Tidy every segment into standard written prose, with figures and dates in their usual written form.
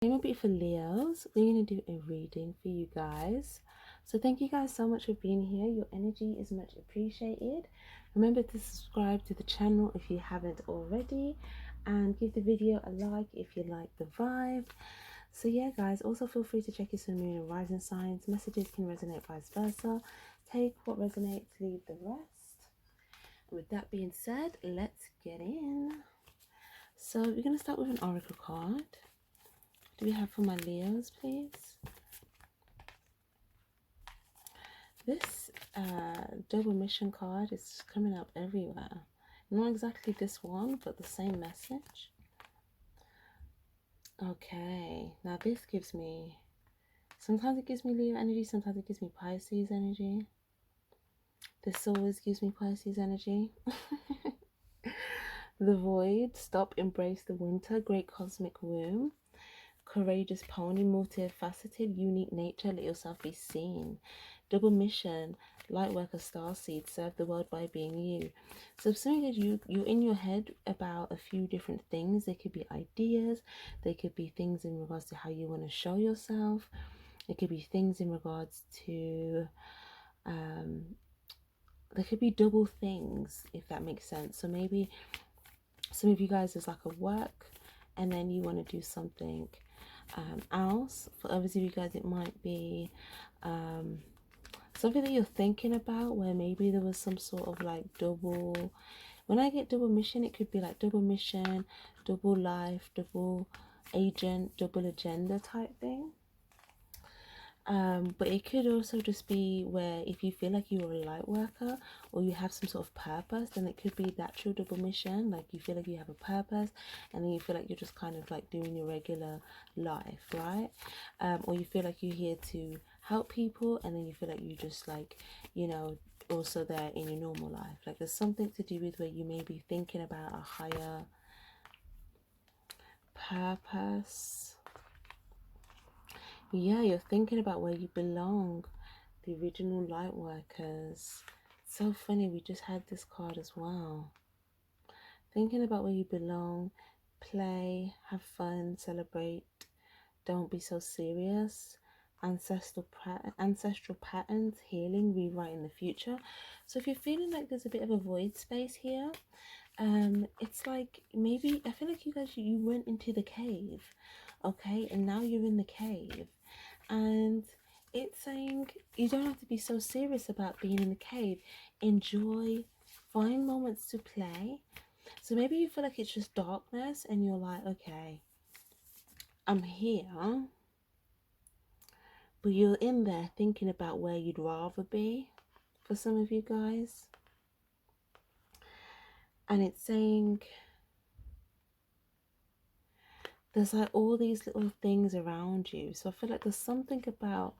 Name will be for Leos. We're going to do a reading for you guys. So thank you guys so much for being here. Your energy is much appreciated. Remember to subscribe to the channel if you haven't already, and give the video a like if you like the vibe. So yeah guys, also feel free to check your sun, moon and rising signs. Messages can resonate, vice versa. Take what resonates, leave the rest. With that being said, let's get in. So we're going to start with an oracle card. Do we have for my Leos, please? This double mission card is coming up everywhere. Not exactly this one, but the same message. Okay, now this gives me, sometimes it gives me Leo energy, sometimes it gives me Pisces energy. This always gives me Pisces energy. The void, stop, embrace the winter, great cosmic womb. Courageous pony, multifaceted, unique nature, let yourself be seen. Double mission, light worker, star seed, serve the world by being you. So if something that you're in your head about a few different things, they could be ideas, they could be things in regards to how you want to show yourself, it could be things in regards to there could be double things, if that makes sense. So maybe some of you guys is like a work and then you want to do something else. For others of you guys it might be something that you're thinking about, where maybe there was some sort of like double, when I get double mission, it could be like double mission, double life, double agent, double agenda type thing. But it could also just be where if you feel like you're a light worker or you have some sort of purpose, then it could be that true double mission. Like you feel like you have a purpose and then you feel like you're just kind of like doing your regular life, right? Or you feel like you're here to help people and then you feel like you just like, you know, also there in your normal life. Like there's something to do with where you may be thinking about a higher purpose. Yeah, you're thinking about where you belong. The original light workers. So funny, we just had this card as well. Thinking about where you belong. Play, have fun, celebrate. Don't be so serious. Ancestral patterns, healing, rewriting the future. So if you're feeling like there's a bit of a void space here, it's like maybe I feel like you guys, you went into the cave, okay, and now you're in the cave. And it's saying you don't have to be so serious about being in the cave. Enjoy, find moments to play. So maybe you feel like it's just darkness and you're like, okay, I'm here, but you're in there thinking about where you'd rather be, for some of you guys. And it's saying there's like all these little things around you. So I feel like there's something about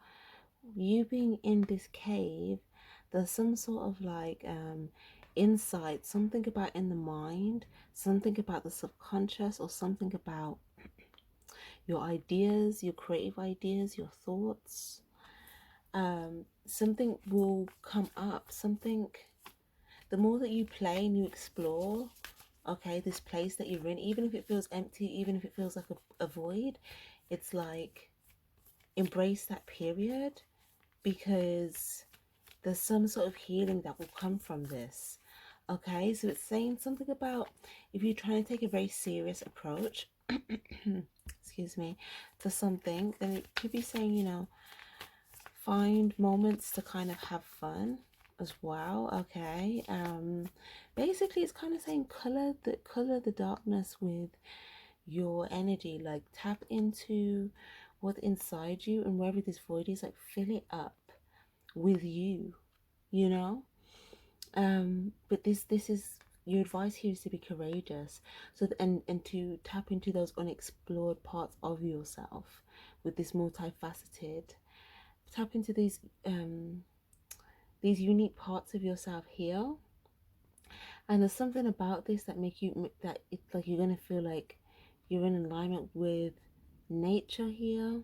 you being in this cave. There's some sort of like insight, something about in the mind, something about the subconscious, or something about your ideas, your creative ideas, your thoughts. Something will come up, something, the more that you play and you explore, okay, this place that you're in, even if it feels empty, even if it feels like a void, it's like embrace that period, because there's some sort of healing that will come from this. Okay, so it's saying something about if you're trying to take a very serious approach excuse me, to something, then it could be saying, you know, find moments to kind of have fun as well. Okay, basically it's kind of saying color the darkness with your energy. Like tap into what's inside you, and wherever this void is, like fill it up with you, you know. But this is your advice here, is to be courageous, so and to tap into those unexplored parts of yourself with this multifaceted, tap into these unique parts of yourself here. And there's something about this that make you, that it's like you're gonna feel like you're in alignment with nature here,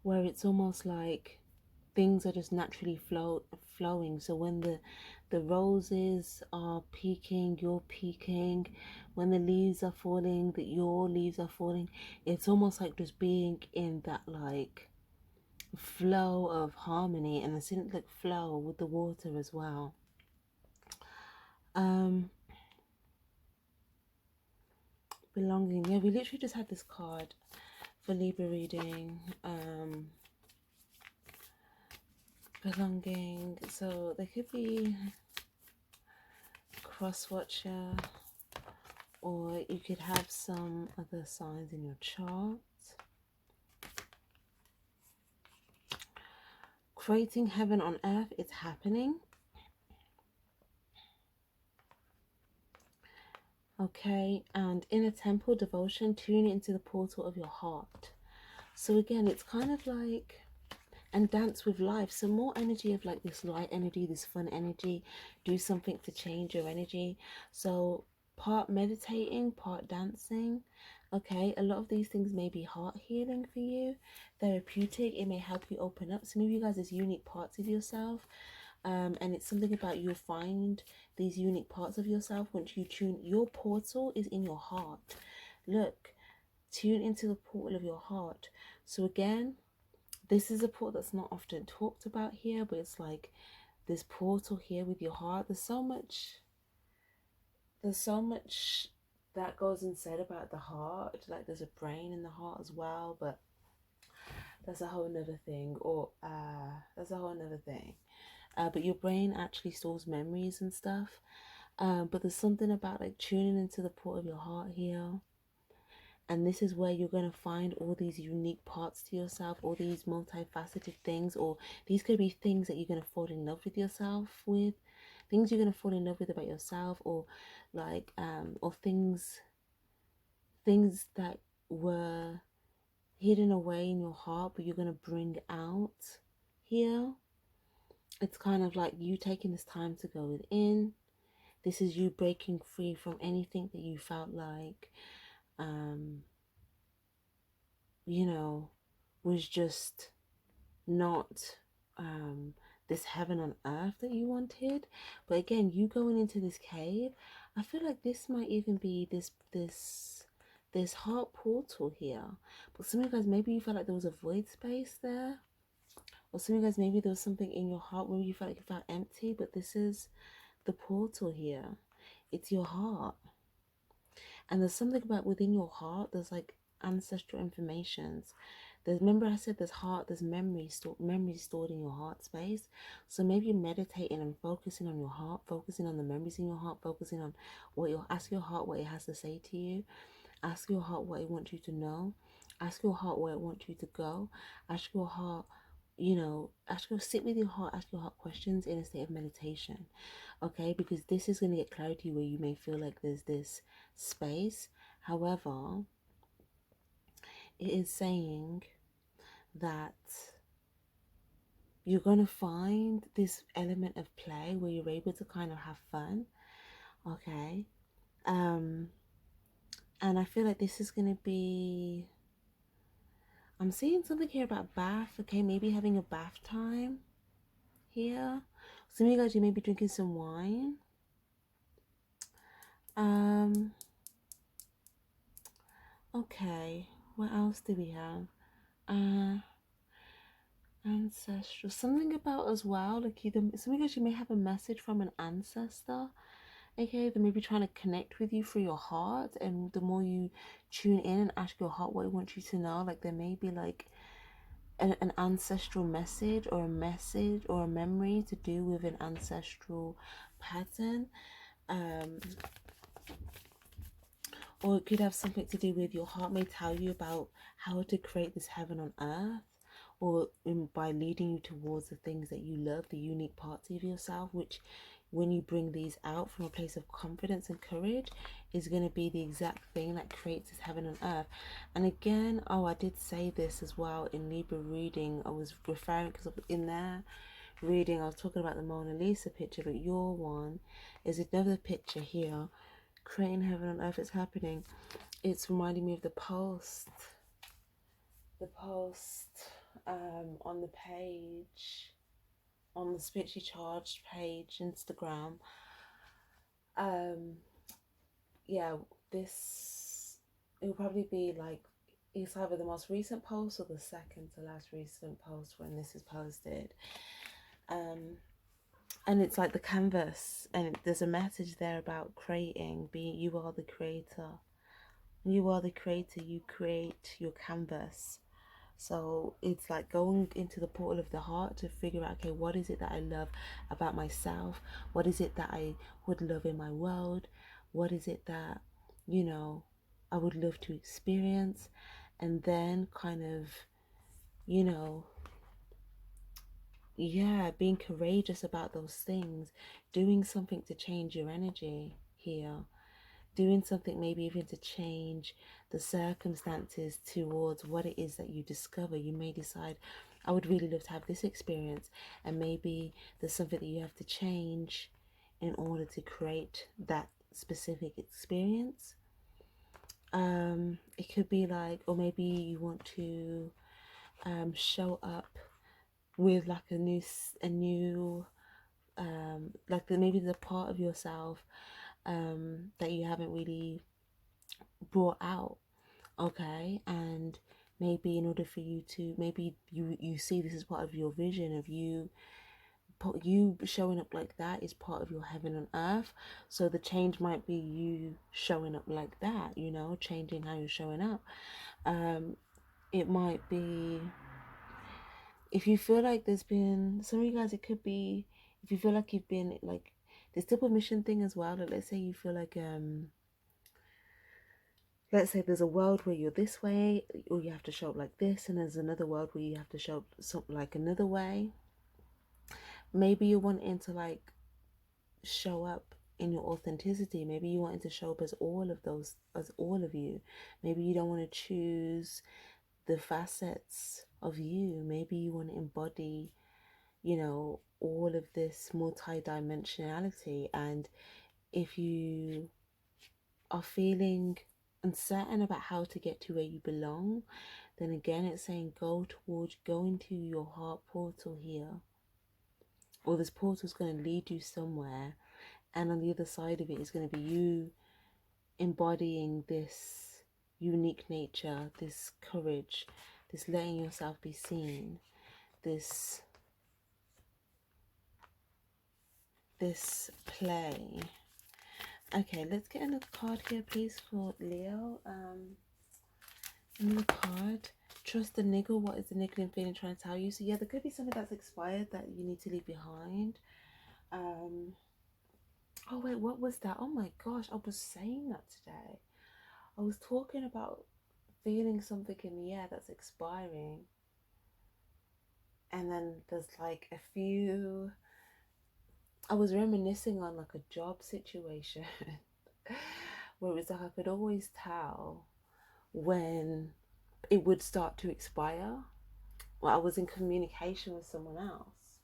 where it's almost like things are just naturally flowing. So when The roses are peaking, you're peaking. When the leaves are falling, that your leaves are falling. It's almost like just being in that like flow of harmony and a synclic flow with the water as well. Belonging. Yeah, we literally just had this card for Libra reading. Belonging. So there could be cross watcher, or you could have some other signs in your chart. Creating heaven on earth, it's happening. Okay, and in a temple devotion, tune into the portal of your heart. So again, it's kind of like, and dance with life. So more energy of like this light energy, this fun energy. Do something to change your energy. So part meditating, part dancing. Okay, a lot of these things may be heart healing for you, therapeutic. It may help you open up. Some of you guys, there's unique parts of yourself. And it's something about you'll find these unique parts of yourself once you tune. Your portal is in your heart. Look, tune into the portal of your heart. So again, this is a portal that's not often talked about here, but it's like this portal here with your heart. There's so much that goes and said about the heart. Like there's a brain in the heart as well, but that's a whole nother thing. Or that's a whole nother thing. But your brain actually stores memories and stuff. But there's something about like tuning into the port of your heart here. And this is where you're going to find all these unique parts to yourself, all these multifaceted things, or these could be things that you're going to fall in love with yourself with, things you're going to fall in love with about yourself, or like, or things that were hidden away in your heart, but you're going to bring out here. It's kind of like you taking this time to go within. This is you breaking free from anything that you felt like, you know, was just not this heaven on earth that you wanted. But again, you going into this cave, I feel like this might even be this heart portal here. But some of you guys, maybe you felt like there was a void space there. Or some of you guys, maybe there was something in your heart where you felt like you felt empty, but this is the portal here. It's your heart. And there's something about within your heart, there's like ancestral informations. Remember I said there's memory stored in your heart space. So maybe you're meditating and focusing on your heart, focusing on the memories in your heart, focusing on ask your heart what it has to say to you. Ask your heart what it wants you to know. Ask your heart where it wants you to go. Ask your heart, sit with your heart, ask your heart questions in a state of meditation. Okay, because this is going to get clarity where you may feel like there's this space. However, it is saying that you're going to find this element of play where you're able to kind of have fun. Okay, and I feel like this is going to be, I'm seeing something here about bath. Okay, maybe having a bath time here. Some of you guys, you may be drinking some wine. Okay, what else do we have? Ancestral, something about as well, like either some of you guys, you may have a message from an ancestor. Okay, they may be trying to connect with you through your heart, and the more you tune in and ask your heart what it wants you to know, like there may be like an ancestral message or a memory to do with an ancestral pattern. Or it could have something to do with your heart may tell you about how to create this heaven on earth, or by leading you towards the things that you love, the unique parts of yourself, which when you bring these out from a place of confidence and courage is going to be the exact thing that creates this heaven on earth. And again, I did say this as well in Libra reading. I was referring, because in there reading I was talking about the Mona Lisa picture, but your one is another picture here. Creating heaven on earth, it's happening. It's reminding me of the post on the page. on the Spiritually Charged page, Instagram. Um, yeah, this, it will probably be like, it's either the most recent post or the second to last recent post when this is posted. And it's like the canvas, and there's a message there about creating, being, you are the creator. You are the creator, you create your canvas. So it's like going into the portal of the heart to figure out, okay, what is it that I love about myself? What is it that I would love in my world? What is it that, you know, I would love to experience? And then kind of, you know, yeah, being courageous about those things, doing something to change your energy here, doing something maybe even to change the circumstances towards what it is that you discover. You may decide, I would really love to have this experience, and maybe there's something that you have to change in order to create that specific experience. It could be like, or maybe you want to show up with like a new like maybe the part of yourself that you haven't really brought out, okay? And maybe in order for you to, maybe you see this as part of your vision of you, you showing up like that is part of your heaven on earth. So the change might be you showing up like that, you know, changing how you're showing up. It might be, if you feel like there's been, some of you guys, it could be if you feel like you've been like this double mission thing as well. Like, let's say you feel like let's say there's a world where you're this way, or you have to show up like this, and there's another world where you have to show up something like another way. Maybe you're wanting to like show up in your authenticity. Maybe you wanting to show up as all of those, as all of you. Maybe you don't want to choose the facets of you. Maybe you want to embody, you know, all of this multi-dimensionality. And if you are feeling uncertain about how to get to where you belong, then again it's saying go into your heart portal here, or this portal is going to lead you somewhere, and on the other side of it is going to be you embodying this unique nature, this courage, this letting yourself be seen, this play. Okay, let's get another card here, please, for Leo. Another card. Trust the niggle. What is the niggling feeling trying to tell you? So yeah, there could be something that's expired that you need to leave behind. Oh wait, what was that? Oh my gosh, I was saying that today. I was talking about feeling something in the air that's expiring. And then there's like a few, I was reminiscing on like a job situation where it was like I could always tell when it would start to expire. Well, I was in communication with someone else,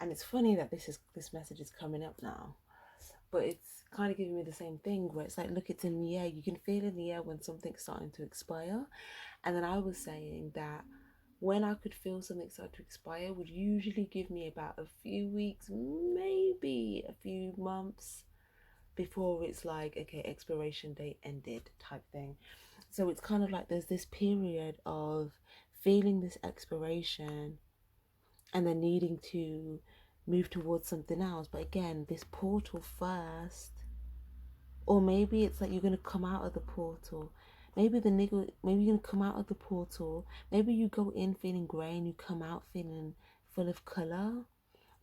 and it's funny that this message is coming up now, but it's kind of giving me the same thing where it's like, look, it's in the air. You can feel in the air when something's starting to expire. And then I was saying that when I could feel something start to expire would usually give me about a few weeks, maybe a few months before it's like, okay, expiration date ended type thing. So it's kind of like there's this period of feeling this expiration and then needing to move towards something else. But again, this portal first, or maybe it's like you're going to come out of the portal. Maybe maybe you're going to come out of the portal. Maybe you go in feeling grey and you come out feeling full of colour,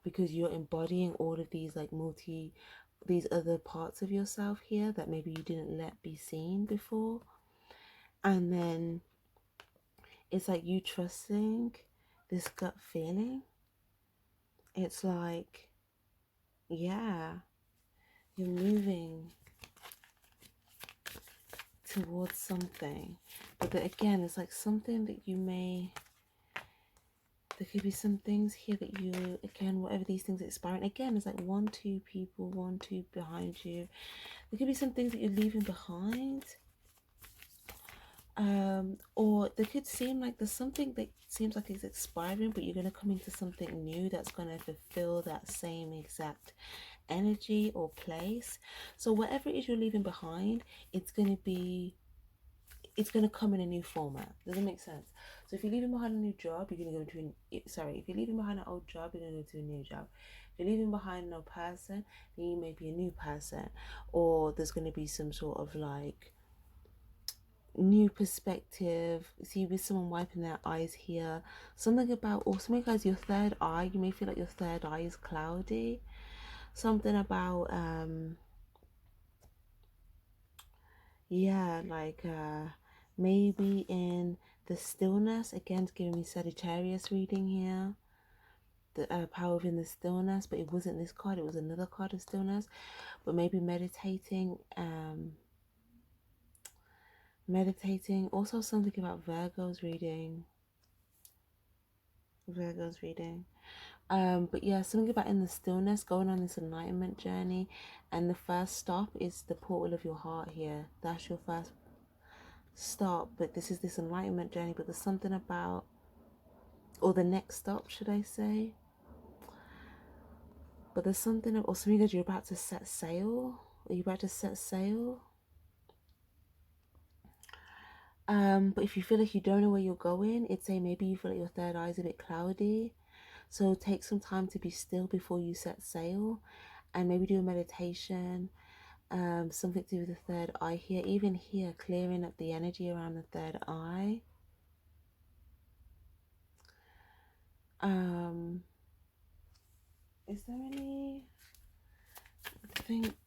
because you're embodying all of these like these other parts of yourself here that maybe you didn't let be seen before. And then it's like you trusting this gut feeling. It's like, yeah, you're moving towards something. But then again, it's like something that you may, there could be some things here that you, again, whatever these things expiring, again, it's like 1, 2 people, 1, 2 behind you. There could be some things that you're leaving behind. Or they could seem like there's something that seems like it's expiring, but you're going to come into something new that's going to fulfill that same exact energy or place. So whatever it is you're leaving behind, it's going to be, it's going to come in a new format. Does it make sense? So if you're leaving behind a new job, you're going to go into if you're leaving behind an old job, you're going to go to a new job. If you're leaving behind no person, then you may be a new person, or there's going to be some sort of like new perspective. See, with someone wiping their eyes here, something about, or something guys, your third eye, you may feel like your third eye is cloudy. Something about yeah, like maybe in the stillness, again it's giving me Sagittarius reading here, the power within the stillness, but it wasn't this card, it was another card of stillness. But maybe meditating, also something about Virgo's reading. But yeah, something about in the stillness, going on this enlightenment journey, and the first stop is the portal of your heart here. That's your first stop, but this is this enlightenment journey. But there's something about, or the next stop, should I say? But there's something, or something that you're about to set sail. Are you about to set sail? But if you feel like you don't know where you're going, it's saying maybe you feel like your third eye is a bit cloudy. So take some time to be still before you set sail, and maybe do a meditation, something to do with the third eye here. Even here, clearing up the energy around the third eye. Is there anything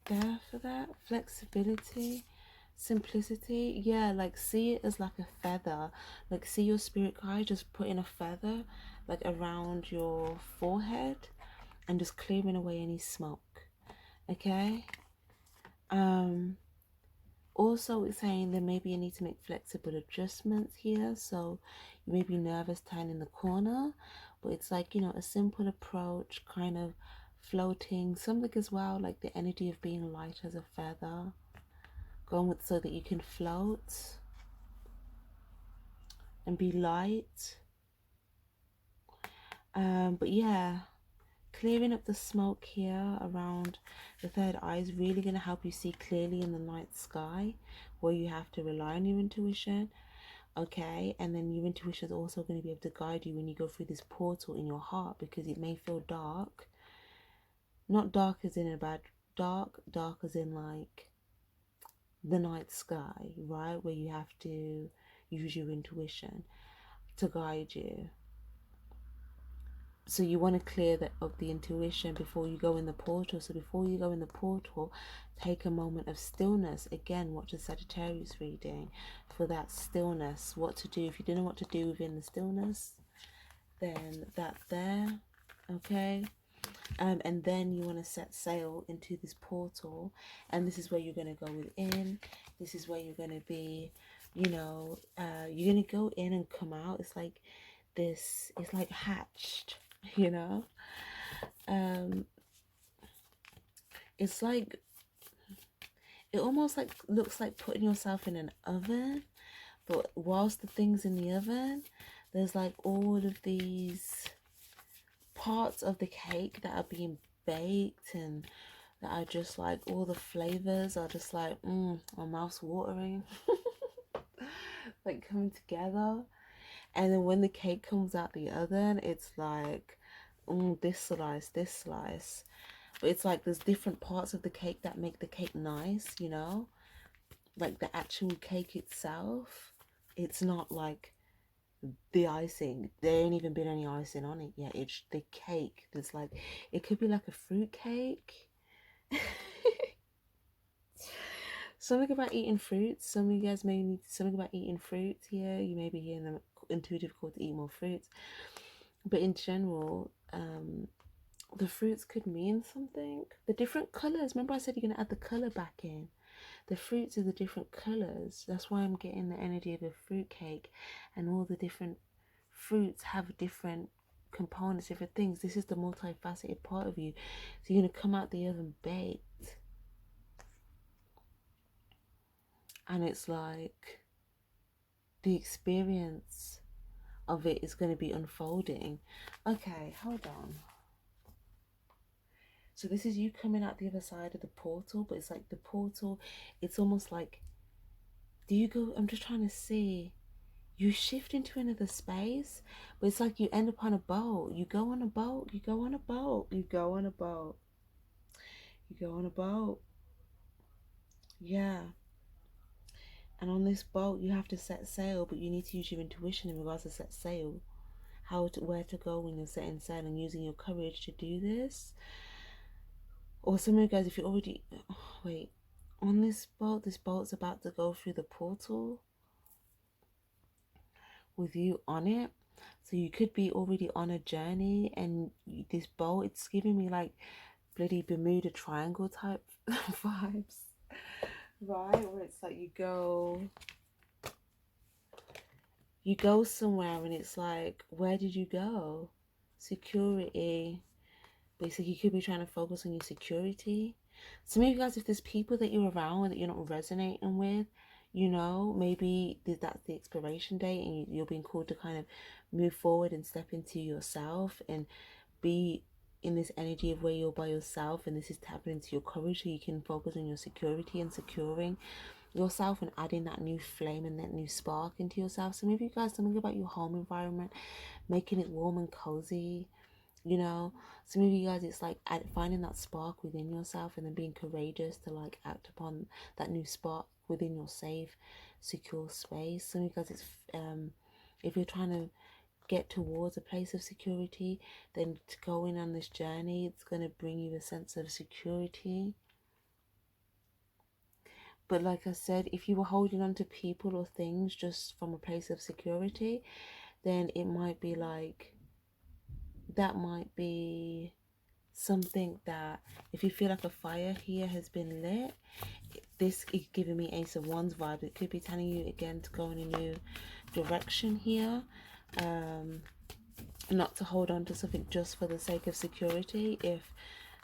there for that? Flexibility, simplicity. Yeah, like see it as like a feather. Like see your spirit guide just putting a feather like around your forehead and just clearing away any smoke. Okay. Also it's saying that maybe you need to make flexible adjustments here. So you may be nervous turning the corner, but it's like, you know, a simple approach, kind of floating, something as well, like the energy of being light as a feather, going with, so that you can float and be light. But yeah, clearing up the smoke here around the third eye is really going to help you see clearly in the night sky, where you have to rely on your intuition. Okay, and then your intuition is also going to be able to guide you when you go through this portal in your heart, because it may feel dark. Not dark as in a bad dark as in like the night sky, right, where you have to use your intuition to guide you. So you want to clear that of the intuition before you go in the portal. So before you go in the portal, take a moment of stillness. Again, watch the Sagittarius reading for that stillness. What to do if you don't know what to do within the stillness, then that there, okay. And then you want to set sail into this portal, and this is where you're going to go within. This is where you're going to be, you know, you're going to go in and come out. It's like this, it's like hatched, you know. It's like, it almost like looks like putting yourself in an oven, but whilst the thing's in the oven, there's like all of these parts of the cake that are being baked, and that are just like, all the flavors are just like, my mouth's watering. Like coming together. And then when the cake comes out the oven, it's like, this slice. But it's like there's different parts of the cake that make the cake nice, you know? Like the actual cake itself, it's not like the icing. There ain't even been any icing on it yet. It's the cake. There's like, it could be like a fruit cake. Something about eating fruits. Some of you guys may need something about eating fruits here. You may be hearing them intuitive call to eat more fruits. But in general, the fruits could mean something. The different colours. Remember I said you're going to add the colour back in. The fruits are the different colours. That's why I'm getting the energy of a fruit cake. And all the different fruits have different components, different things. This is the multifaceted part of you. So you're going to come out the oven baked. And it's like, the experience of it is going to be unfolding. Okay, hold on. So this is you coming out the other side of the portal, but it's like the portal, it's almost like, do you go, I'm just trying to see, you shift into another space, but it's like you end up on a boat. You go on a boat, you go on a boat, you go on a boat, you go on a boat. Yeah. And on this boat, you have to set sail, but you need to use your intuition in regards to set sail. Where to go when you're setting sail and using your courage to do this. Or some of you guys, if you already, wait, on this boat's about to go through the portal with you on it. So you could be already on a journey, and this boat, it's giving me like bloody Bermuda Triangle type vibes, right? Where it's like you go somewhere and it's like, where did you go? Security. Basically, you could be trying to focus on your security. So maybe, guys, if there's people that you're around that you're not resonating with, you know, maybe that's the expiration date and you're being called to kind of move forward and step into yourself and be in this energy of where you're by yourself, and this is tapping into your courage so you can focus on your security and securing yourself and adding that new flame and that new spark into yourself. So maybe, you guys, something about your home environment, making it warm and cozy, you know. So maybe, you guys, it's like finding that spark within yourself and then being courageous to like act upon that new spark within your safe, secure space. So maybe, guys, it's if you're trying to get towards a place of security, then going on this journey, it's going to bring you a sense of security. But like I said, if you were holding on to people or things just from a place of security, then it might be like, that might be something that, if you feel like a fire here has been lit, this is giving me Ace of Wands vibe. It could be telling you again to go in a new direction here, not to hold on to something just for the sake of security. If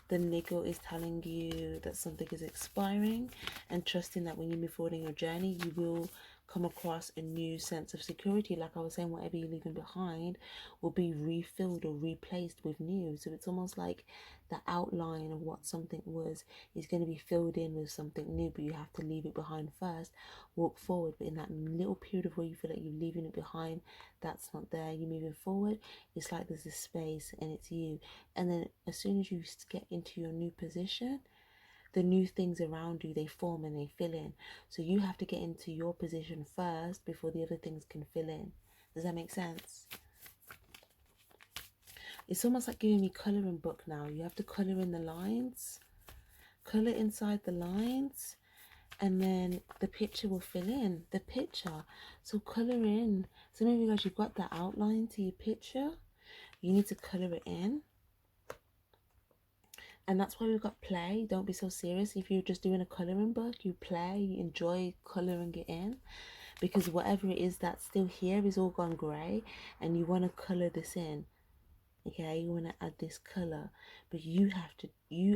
the niggle is telling you that something is expiring, and trusting that when you move forward in your journey, you will come across a new sense of security. Like I was saying, whatever you're leaving behind will be refilled or replaced with new. So it's almost like the outline of what something was is going to be filled in with something new, but you have to leave it behind first, walk forward. But in that little period of where you feel like you're leaving it behind, that's not there, you're moving forward, it's like there's this space and it's you. And then as soon as you get into your new position, the new things around you, they form and they fill in. So you have to get into your position first before the other things can fill in. Does that make sense? It's almost like giving me colouring book now. You have to colour in the lines, colour inside the lines, and then the picture will fill in the picture. So colour in. So maybe, guys, you've got the outline to your picture, you need to colour it in. And that's why we've got play. Don't be so serious. If you're just doing a colouring book, you play, you enjoy colouring it in, because whatever it is that's still here is all gone grey, and you want to colour this in. Okay, you want to add this colour, but you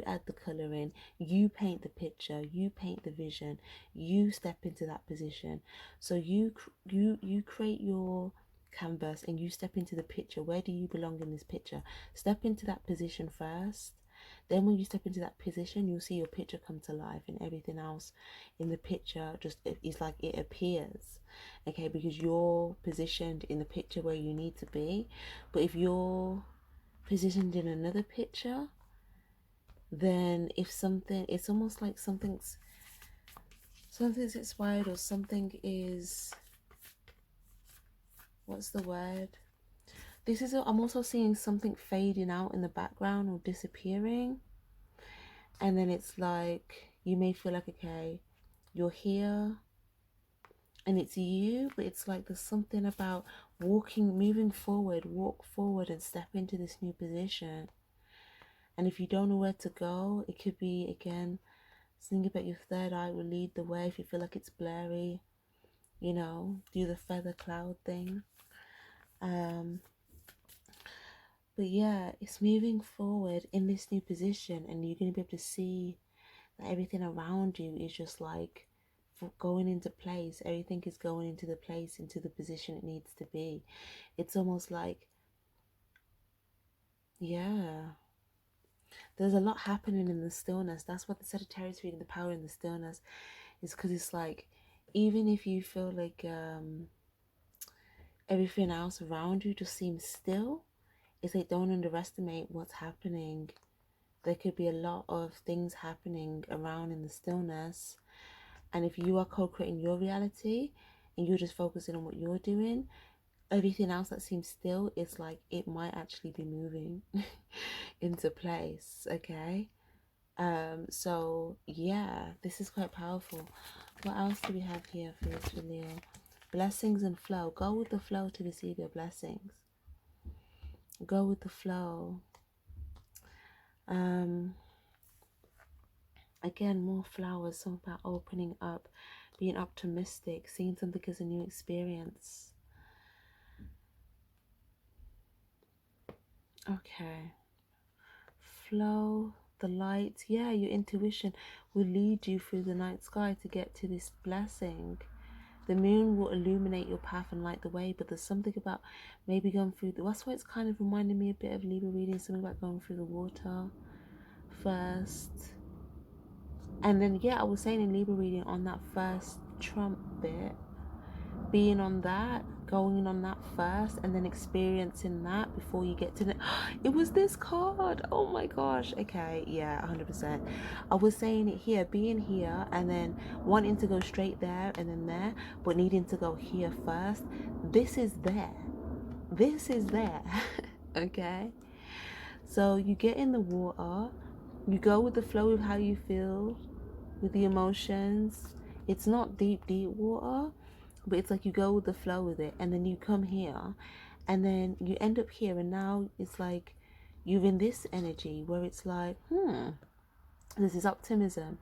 add the colour in, you paint the picture, you paint the vision, you step into that position. So you create your canvas and you step into the picture. Where do you belong in this picture? Step into that position first. Then when you step into that position, you'll see your picture come to life, and everything else in the picture just is like it appears. Okay, because you're positioned in the picture where you need to be. But if you're positioned in another picture, then if something, it's almost like something's expired, or something is, what's the word, this is I'm also seeing something fading out in the background or disappearing. And then it's like you may feel like, okay, you're here and it's you, but it's like there's something about moving forward, walk forward and step into this new position. And if you don't know where to go, it could be, again, think about your third eye will lead the way. If you feel like it's blurry, you know, do the feather cloud thing. But yeah, it's moving forward in this new position, and you're going to be able to see that everything around you is just like going into place. Everything is going into the place, into the position it needs to be. It's almost like, yeah, there's a lot happening in the stillness. That's what the Sagittarius reading, the power in the stillness, is because it's like, even if you feel like everything else around you just seems still, it's like, don't underestimate what's happening. There could be a lot of things happening around in the stillness. And if you are co-creating your reality and you're just focusing on what you're doing, everything else that seems still, it's like it might actually be moving into place. Okay. So yeah, this is quite powerful. What else do we have here for this for Leo? Blessings and flow. Go with the flow to receive your blessings. Go with the flow. Again, more flowers, something about opening up, being optimistic, seeing something as a new experience. Okay. Flow, the light. Yeah, your intuition will lead you through the night sky to get to this blessing. The moon will illuminate your path and light the way, but there's something about maybe going through that's why it's kind of reminding me a bit of Libra reading, something about going through the water first. And then, yeah, I was saying in Libra reading on that first Trump bit, being on that, going on that first, and then experiencing that before you get to the it was this card, oh my gosh. Okay, yeah, 100%. I was saying it here, being here and then wanting to go straight there and then there, but needing to go here first. This is there, this is there. Okay, so you get in the water, you go with the flow of how you feel with the emotions. It's not deep water, but it's like you go with the flow with it, and then you come here and then you end up here, and now it's like you're in this energy where it's like, this is optimism.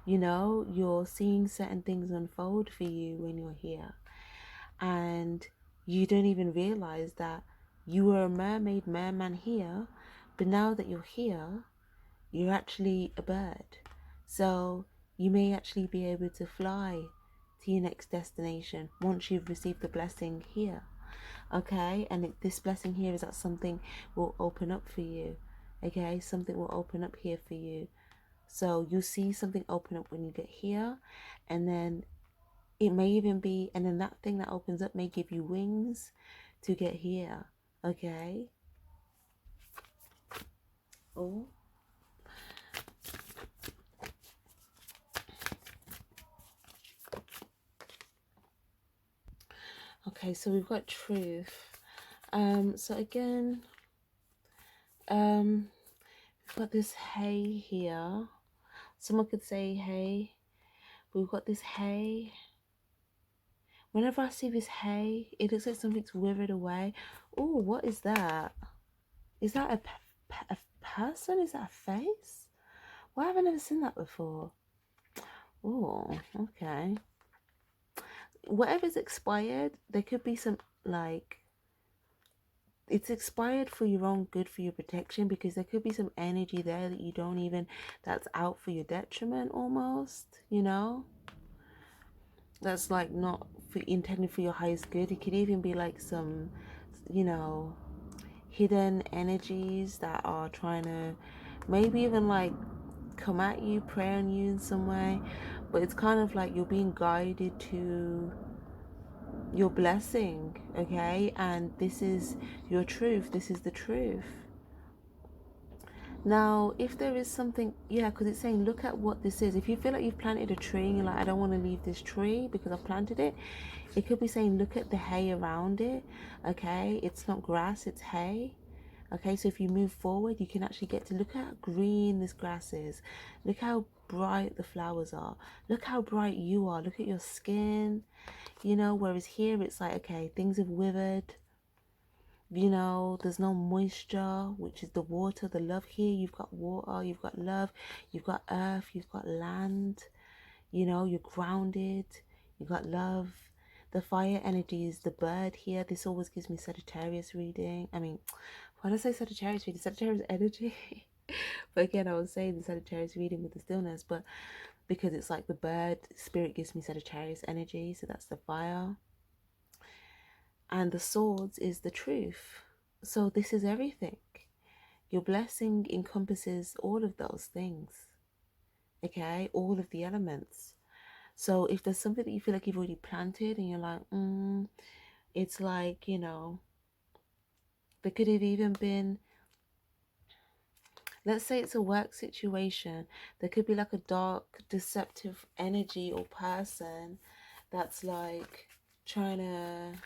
You know, you're seeing certain things unfold for you when you're here, and you don't even realize that you were a merman here, but now that you're here, you're actually a bird. So you may actually be able to fly to your next destination once you've received the blessing here. Okay, and this blessing here is that something will open up for you. Okay, something will open up here for you. So you see something open up when you get here, and then it may even be, and then that thing that opens up may give you wings to get here. Okay. Oh. Okay, so we've got truth. So again, we've got this hay here. Someone could say hay. We've got this hay. Whenever I see this hay, it looks like something's withered away. Oh, what is that? Is that a person? Is that a face? Why have I never seen that before? Oh, okay. Whatever's expired, there could be some, like, it's expired for your own good, for your protection, because there could be some energy there that you don't even, that's out for your detriment almost, you know, that's like not intended for your highest good. It could even be like some, you know, hidden energies that are trying to maybe even like come at you, prey on you in some way, but it's kind of like you're being guided to your blessing. Okay, and this is your truth, this is the truth. Now if there is something, yeah, because it's saying look at what this is. If you feel like you've planted a tree and you're like, I don't want to leave this tree because I've planted it, it could be saying look at the hay around it. Okay, it's not grass, it's hay. Okay, so if you move forward, you can actually get to look how green this grass is. Look how bright the flowers are. Look how bright you are. Look at your skin. You know, whereas here it's like, okay, things have withered. You know, there's no moisture, which is the water, the love. Here you've got water, you've got love, you've got earth, you've got land. You know, you're grounded, you've got love. The fire energy is the bird here. This always gives me Sagittarius reading. I mean, why did I say Sagittarius reading? Sagittarius energy. But again, I was saying the Sagittarius reading with the stillness. But because it's like the bird spirit gives me Sagittarius energy, so that's the fire. And the swords is the truth. So this is everything. Your blessing encompasses all of those things. Okay, all of the elements. So if there's something that you feel like you've already planted and you're like, it's like, you know, there could have even been, let's say it's a work situation, there could be like a dark, deceptive energy or person that's like trying to,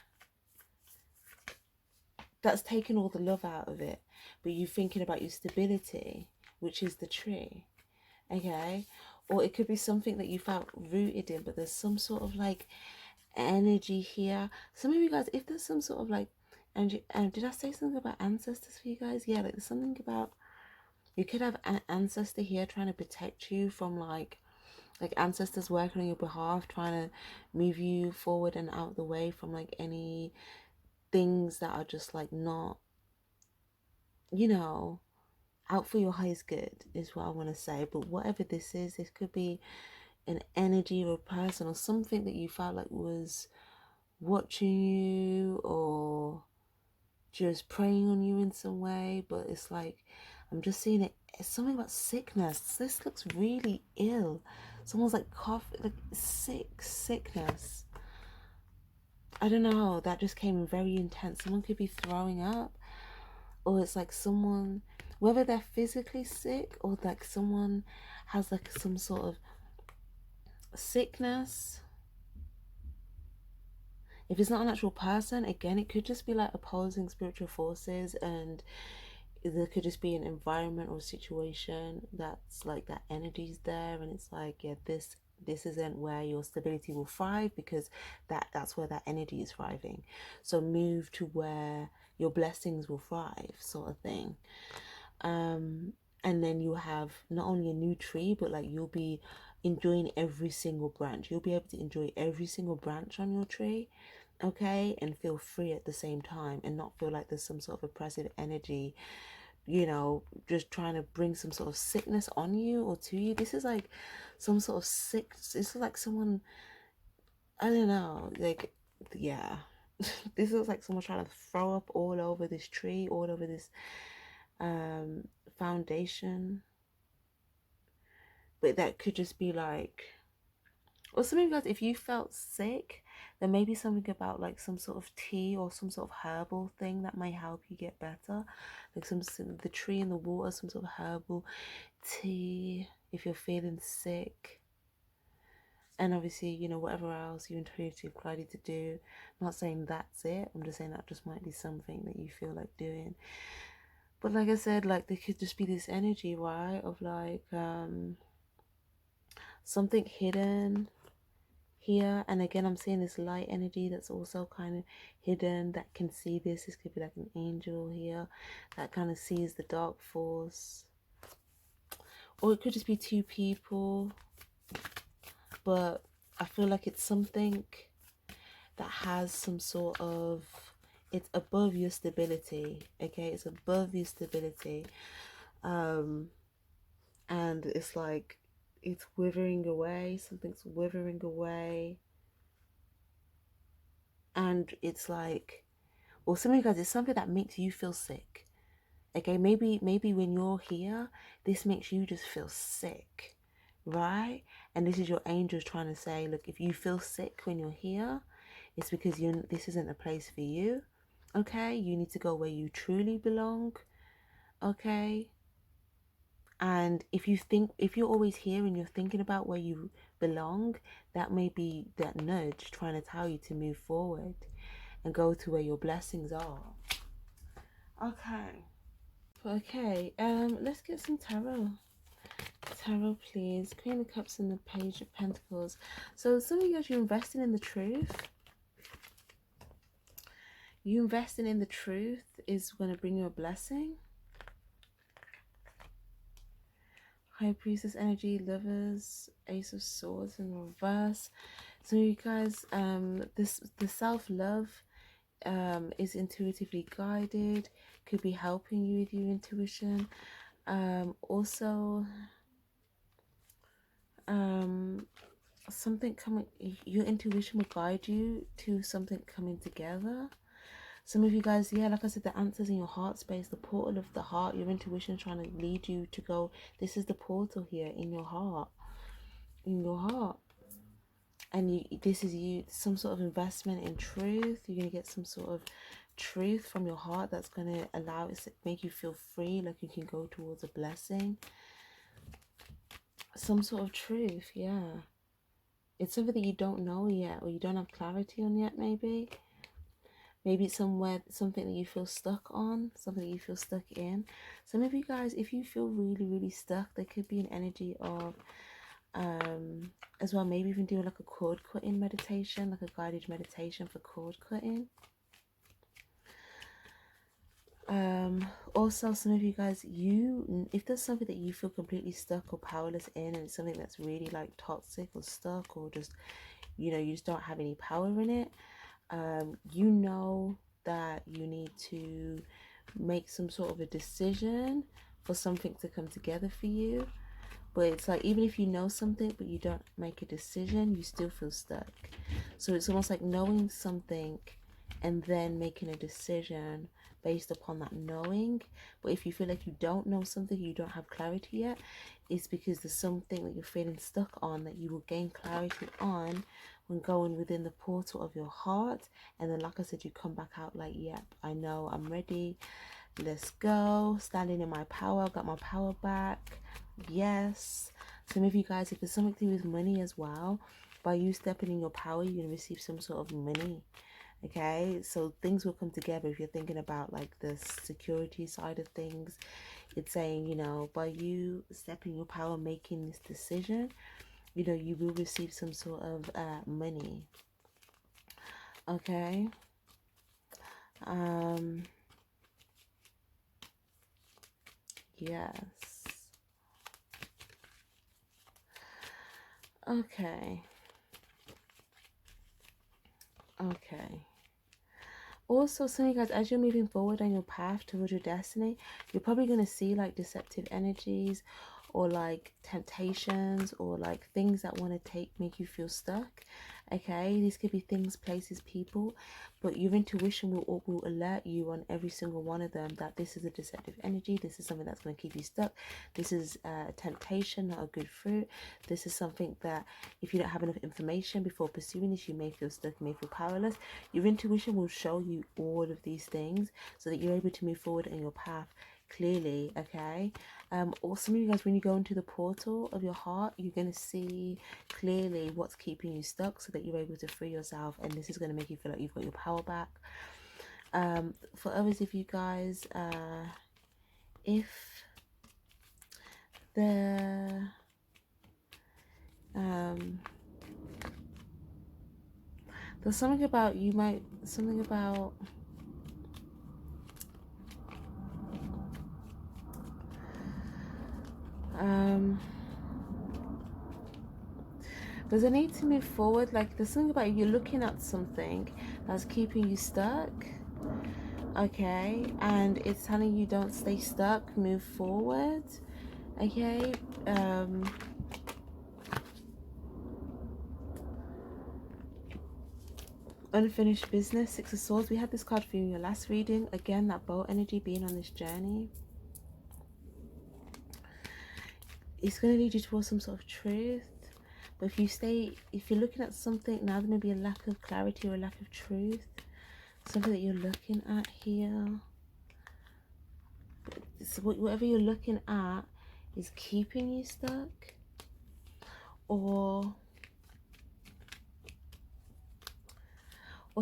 that's taking all the love out of it, but you thinking about your stability, which is the tree. Okay, or it could be something that you felt rooted in, but there's some sort of like energy here. Some of you guys, if there's some sort of like energy, did I say something about ancestors for you guys? Yeah, like there's something about, you could have an ancestor here trying to protect you from like ancestors working on your behalf, trying to move you forward and out the way from like any things that are just like not, you know, out for your highest good is what I want to say. But whatever this could be an energy or a person or something that you felt like was watching you or just preying on you in some way. But it's like, I'm just seeing it, it's something about sickness. This looks really ill. Someone's like like sickness. I don't know, that just came very intense. Someone could be throwing up, or it's like someone, whether they're physically sick or like someone has like some sort of sickness. If it's not an actual person, again, it could just be like opposing spiritual forces, and there could just be an environment or situation that's like that energy's there, and it's like, yeah, this isn't where your stability will thrive, because that's where that energy is thriving. So move to where your blessings will thrive, sort of thing. And then you have not only a new tree, but like you'll be enjoying every single branch. You'll be able to enjoy every single branch on your tree, okay, and feel free at the same time, and not feel like there's some sort of oppressive energy, you know, just trying to bring some sort of sickness on you or to you. This is like some sort of sick, it's like someone, I don't know, like, yeah. This looks like someone trying to throw up all over this tree, all over this foundation. But that could just be like, or some of you guys, if you felt sick, there may be something about like some sort of tea or some sort of herbal thing that may help you get better, like the tree in the water, some sort of herbal tea if you're feeling sick. And obviously, you know, whatever else you intuitively guided to do. I'm not saying that's it, I'm just saying that just might be something that you feel like doing. But like I said, like there could just be this energy, right, of like something hidden here. And again, I'm seeing this light energy that's also kind of hidden, that can see this. This could be like an angel here that kind of sees the dark force, or it could just be two people. But I feel like it's something that has some sort of, it's above your stability, okay, it's above your stability. And it's like it's withering away, something's withering away. And it's like, well, some of you guys, it's something that makes you feel sick, okay? Maybe when you're here, this makes you just feel sick, right? And this is your angels trying to say, look, if you feel sick when you're here, it's because this isn't a place for you, okay? You need to go where you truly belong, okay? And if you're always here and you're thinking about where you belong, that may be that nudge trying to tell you to move forward and go to where your blessings are. Okay, let's get some tarot. Tarot, please. Queen of Cups and the Page of Pentacles. So some of you guys, you're investing in the truth. You investing in the truth is going to bring you a blessing. High Priestess energy, Lovers, Ace of Swords in reverse. So you guys, the self-love is intuitively guided, could be helping you with your intuition. Also, something coming, your intuition will guide you to something coming together. Some of you guys, yeah, like I said, the answers in your heart space, the portal of the heart, your intuition trying to lead you to go, this is the portal here in your heart, in your heart. And this is you, some sort of investment in truth. You're going to get some sort of truth from your heart that's going to allow it to make you feel free, like you can go towards a blessing. Some sort of truth, yeah. It's something that you don't know yet, or you don't have clarity on yet, maybe. Maybe it's somewhere, something that you feel stuck on, something that you feel stuck in. Some of you guys, if you feel really, really stuck, there could be an energy of, as well, maybe even doing like a cord cutting meditation, like a guided meditation for cord cutting. Also, some of you guys, if there's something that you feel completely stuck or powerless in, and it's something that's really like toxic or stuck, or just, you know, you just don't have any power in it, you know that you need to make some sort of a decision for something to come together for you. But it's like, even if you know something but you don't make a decision, you still feel stuck. So it's almost like knowing something and then making a decision based upon that knowing. But if you feel like you don't know something, you don't have clarity yet, it's because there's something that you're feeling stuck on that you will gain clarity on when going within the portal of your heart. And then, like I said, you come back out like, yep, I know, I'm ready, let's go, standing in my power, got my power back. Yes. Some of you guys, if there's something to do with money as well, by you stepping in your power, you're going to receive some sort of money. Okay, so things will come together. If you're thinking about like the security side of things, it's saying, you know, by you stepping your power, making this decision, you know, you will receive some sort of money. Okay. Yes. Okay. Okay. Also, some of you guys, as you're moving forward on your path towards your destiny, you're probably going to see like deceptive energies, or like temptations, or like things that want to make you feel stuck. Okay, these could be things, places, people, but your intuition will alert you on every single one of them that this is a deceptive energy, this is something that's going to keep you stuck, this is a temptation, not a good fruit, this is something that if you don't have enough information before pursuing this, you may feel stuck, you may feel powerless. Your intuition will show you all of these things so that you're able to move forward in your path clearly. Okay. Or some of you guys, when you go into the portal of your heart, you're going to see clearly what's keeping you stuck so that you're able to free yourself, and this is going to make you feel like you've got your power back. For others of you guys, if the there's something about there's a need to move forward. Like there's something about you're looking at something that's keeping you stuck, okay, and it's telling you don't stay stuck, move forward. Okay. Unfinished business, Six of Swords. We had this card for you in your last reading. Again, that boat energy, being on this journey, it's going to lead you towards some sort of truth. But if you're looking at something now, there may be a lack of clarity or a lack of truth, something that you're looking at here. So whatever you're looking at is keeping you stuck, or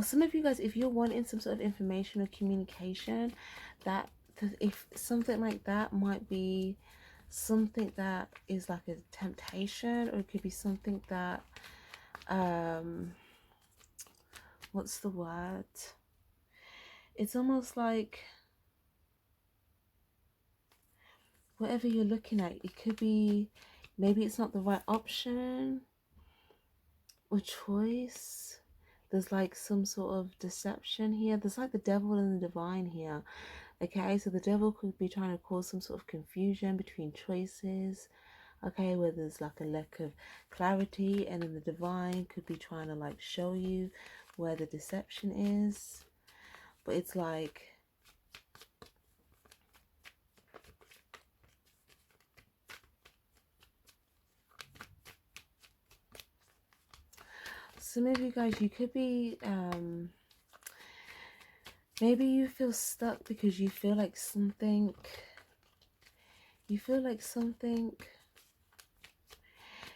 some of you guys, if you're wanting some sort of information or communication, that if something like that might be something that is like a temptation, or it could be something that what's the word, it's almost like whatever you're looking at, it could be maybe it's not the right option or choice. There's like some sort of deception here. There's like the devil and the divine here. Okay, so the devil could be trying to cause some sort of confusion between choices. okay, where there's like a lack of clarity, and then the divine could be trying to like show you where the deception is. But it's like, some of you guys, you could be maybe you feel stuck because you feel like something,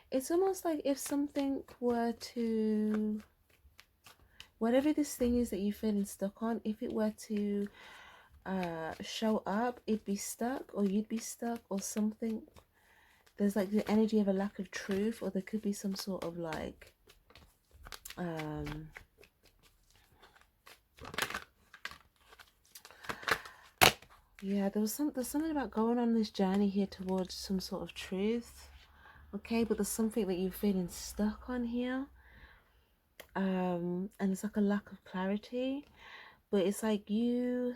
it's almost like if something were to, whatever this thing is that you're feeling stuck on, if it were to show up, it'd be stuck, or you'd be stuck, or something. There's like the energy of a lack of truth, or there could be some sort of like yeah, there's something about going on this journey here towards some sort of truth, okay, but there's something that you're feeling stuck on here, and it's like a lack of clarity, but it's like you,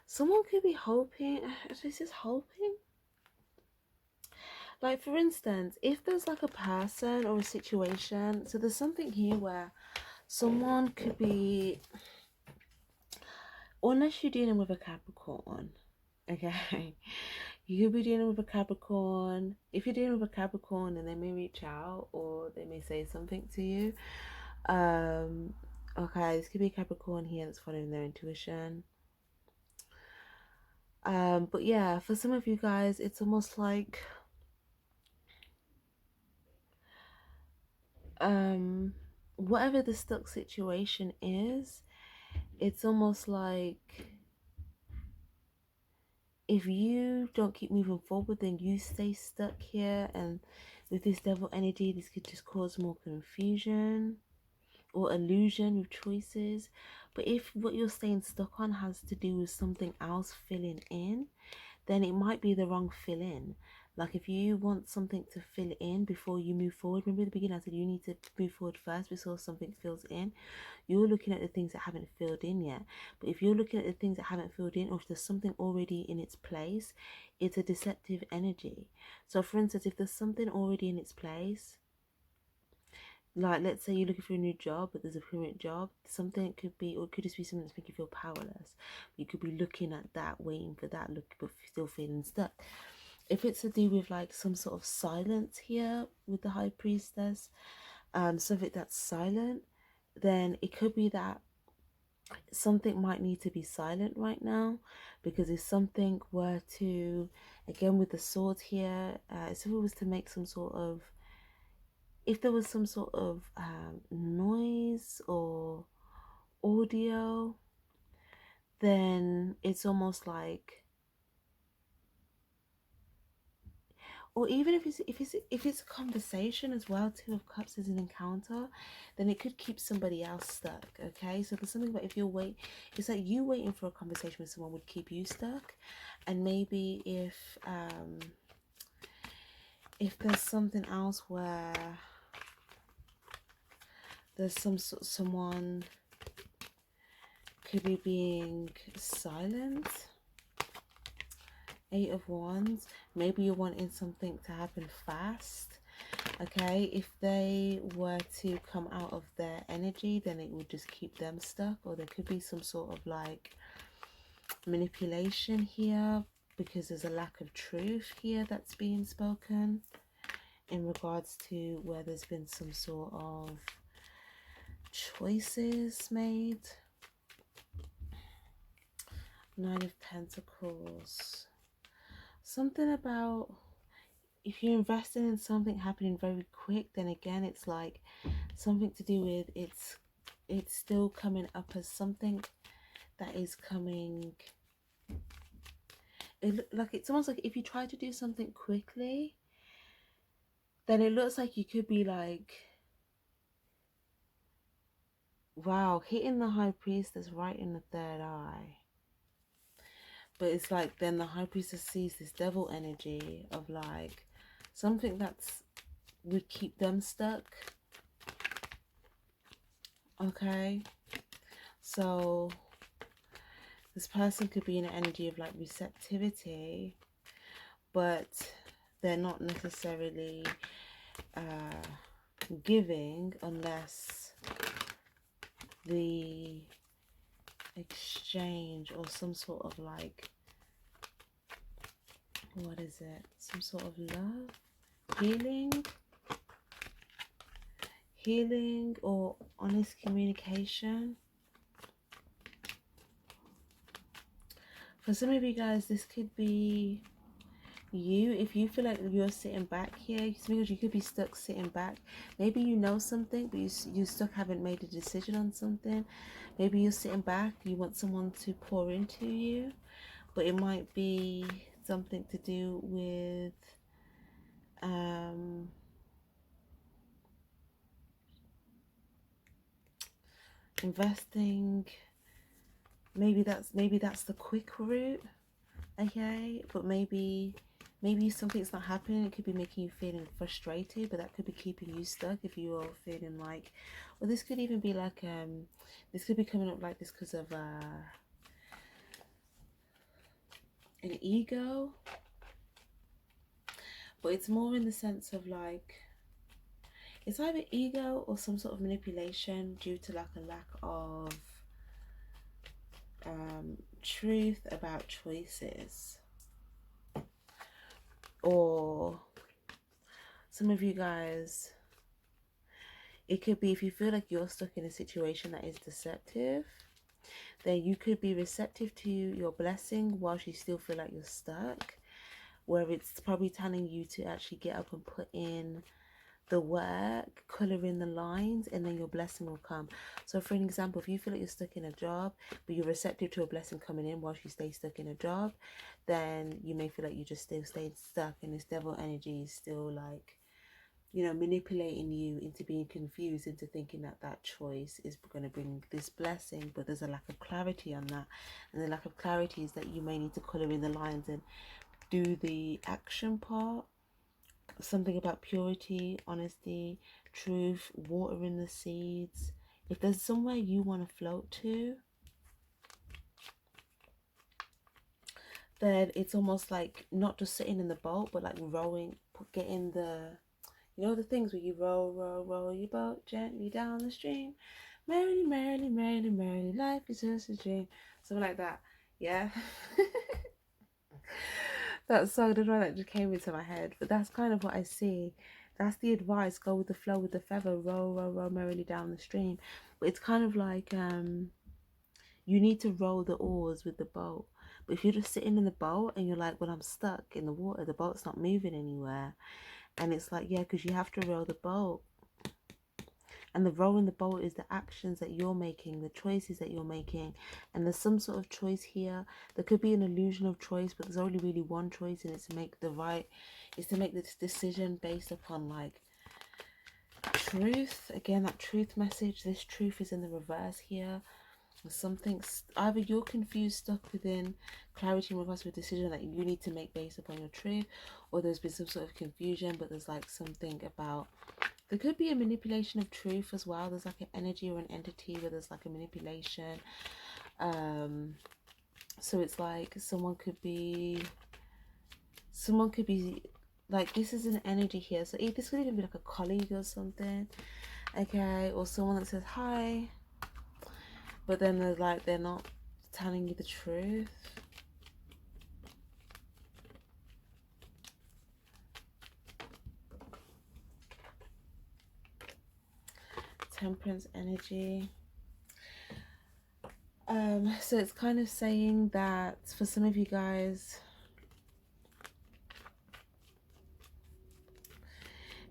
someone could be hoping, is this hoping? Like, for instance, if there's like a person or a situation, so there's something here where someone could be, unless you're dealing with a Capricorn, okay, you could be dealing with a Capricorn. If you're dealing with a Capricorn, and they may reach out or they may say something to you, okay, this could be a Capricorn here that's following their intuition. But yeah, for some of you guys, it's almost like whatever the stuck situation is, it's almost like if you don't keep moving forward, then you stay stuck here, and with this devil energy, this could just cause more confusion or illusion with choices. But if what you're staying stuck on has to do with something else filling in, then it might be the wrong fill in. Like if you want something to fill in before you move forward, remember at the beginning I said you need to move forward first before something fills in. You're looking at the things that haven't filled in yet. But if you're looking at the things that haven't filled in, or if there's something already in its place, it's a deceptive energy. So for instance, if there's something already in its place, like let's say you're looking for a new job, but there's a current job, something could be, or it could just be something that's making you feel powerless. You could be looking at that, waiting for that, look, but still feeling stuck. If it's to do with like some sort of silence here with the high priestess, something that's silent, then it could be that something might need to be silent right now, because if something were to, again with the sword here, if it was to make some sort of, if there was some sort of noise or audio, then it's almost like, or even if it's a conversation as well, Two of Cups is an encounter, then it could keep somebody else stuck. Okay, so there's something about, if you're it's like you waiting for a conversation with someone would keep you stuck. And maybe if there's something else where there's someone could be being silent. Eight of Wands, maybe you're wanting something to happen fast. Okay, if they were to come out of their energy, then it would just keep them stuck. Or there could be some sort of like manipulation here, because there's a lack of truth here that's being spoken in regards to where there's been some sort of choices made. Nine of Pentacles. Something about, if you're investing in something happening very quick, then again it's like something to do with it's still coming up as something that is coming, like it's almost like if you try to do something quickly, then it looks like you could be like, wow, hitting the High Priestess right in the third eye. But it's like then the High Priestess sees this devil energy of like something that's would keep them stuck. Okay, So this person could be in an energy of like receptivity, but they're not necessarily giving unless the exchange or some sort of like, what is it, some sort of love, healing or honest communication. For some of you guys, this could be you. If you feel like you're sitting back here, because you could be stuck sitting back. Maybe you know something, but you stuck haven't made a decision on something. Maybe you're sitting back, you want someone to pour into you, but it might be something to do with investing. Maybe that's the quick route. Okay, but maybe something's not happening. It could be making you feeling frustrated, but that could be keeping you stuck if you are feeling like, well, this could even be like this could be coming up like this because of an ego, but it's more in the sense of like, it's either ego or some sort of manipulation due to like a lack of truth about choices. Or some of you guys, it could be if you feel like you're stuck in a situation that is deceptive, then you could be receptive to your blessing whilst you still feel like you're stuck, where it's probably telling you to actually get up and put in the work, color in the lines, and then your blessing will come. So for an example, if you feel like you're stuck in a job, but you're receptive to a blessing coming in whilst you stay stuck in a job, then you may feel like you just still stayed stuck, and this devil energy is still like, you know, manipulating you into being confused, into thinking that that choice is going to bring this blessing, but there's a lack of clarity on that. And the lack of clarity is that you may need to color in the lines and do the action part. Something about purity, honesty, truth, watering the seeds. If there's somewhere you want to float to, then it's almost like not just sitting in the boat, but like rowing, getting the, you know, the things where you row your boat gently down the stream. Merrily, merrily, merrily, merrily, life is just a dream. Something like that. Yeah. That song, I don't know why that just came into my head, but that's kind of what I see. That's the advice. Go with the flow, with the feather, row merrily down the stream. But it's kind of like you need to roll the oars with the boat. But if you're just sitting in the boat and you're like, well, I'm stuck in the water, the boat's not moving anywhere. And it's like, yeah, because you have to row the boat. And the rowing the boat is the actions that you're making, the choices that you're making. And there's some sort of choice here. There could be an illusion of choice, but there's only really one choice, and it's to make this decision based upon like truth. Again, that truth message. This truth is in the reverse here. Something, either you're confused, stuck within clarity in regards to a decision that you need to make based upon your truth, or there's been some sort of confusion, but there's like something about, there could be a manipulation of truth as well. There's like an energy or an entity where there's like a manipulation. So it's like someone could be like, this is an energy here. So this could even be like a colleague or something, okay, or someone that says hi, but then they're like, they're not telling you the truth. Temperance energy. So it's kind of saying that for some of you guys,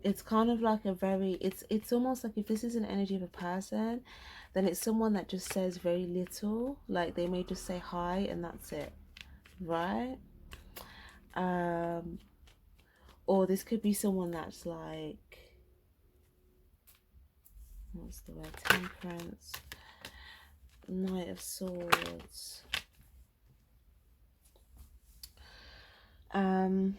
it's kind of like a very, it's almost like if this is an energy of a person, then it's someone that just says very little. Like they may just say hi and that's it, right? Or this could be someone that's like, what's the word, temperance, Knight of Swords, hi.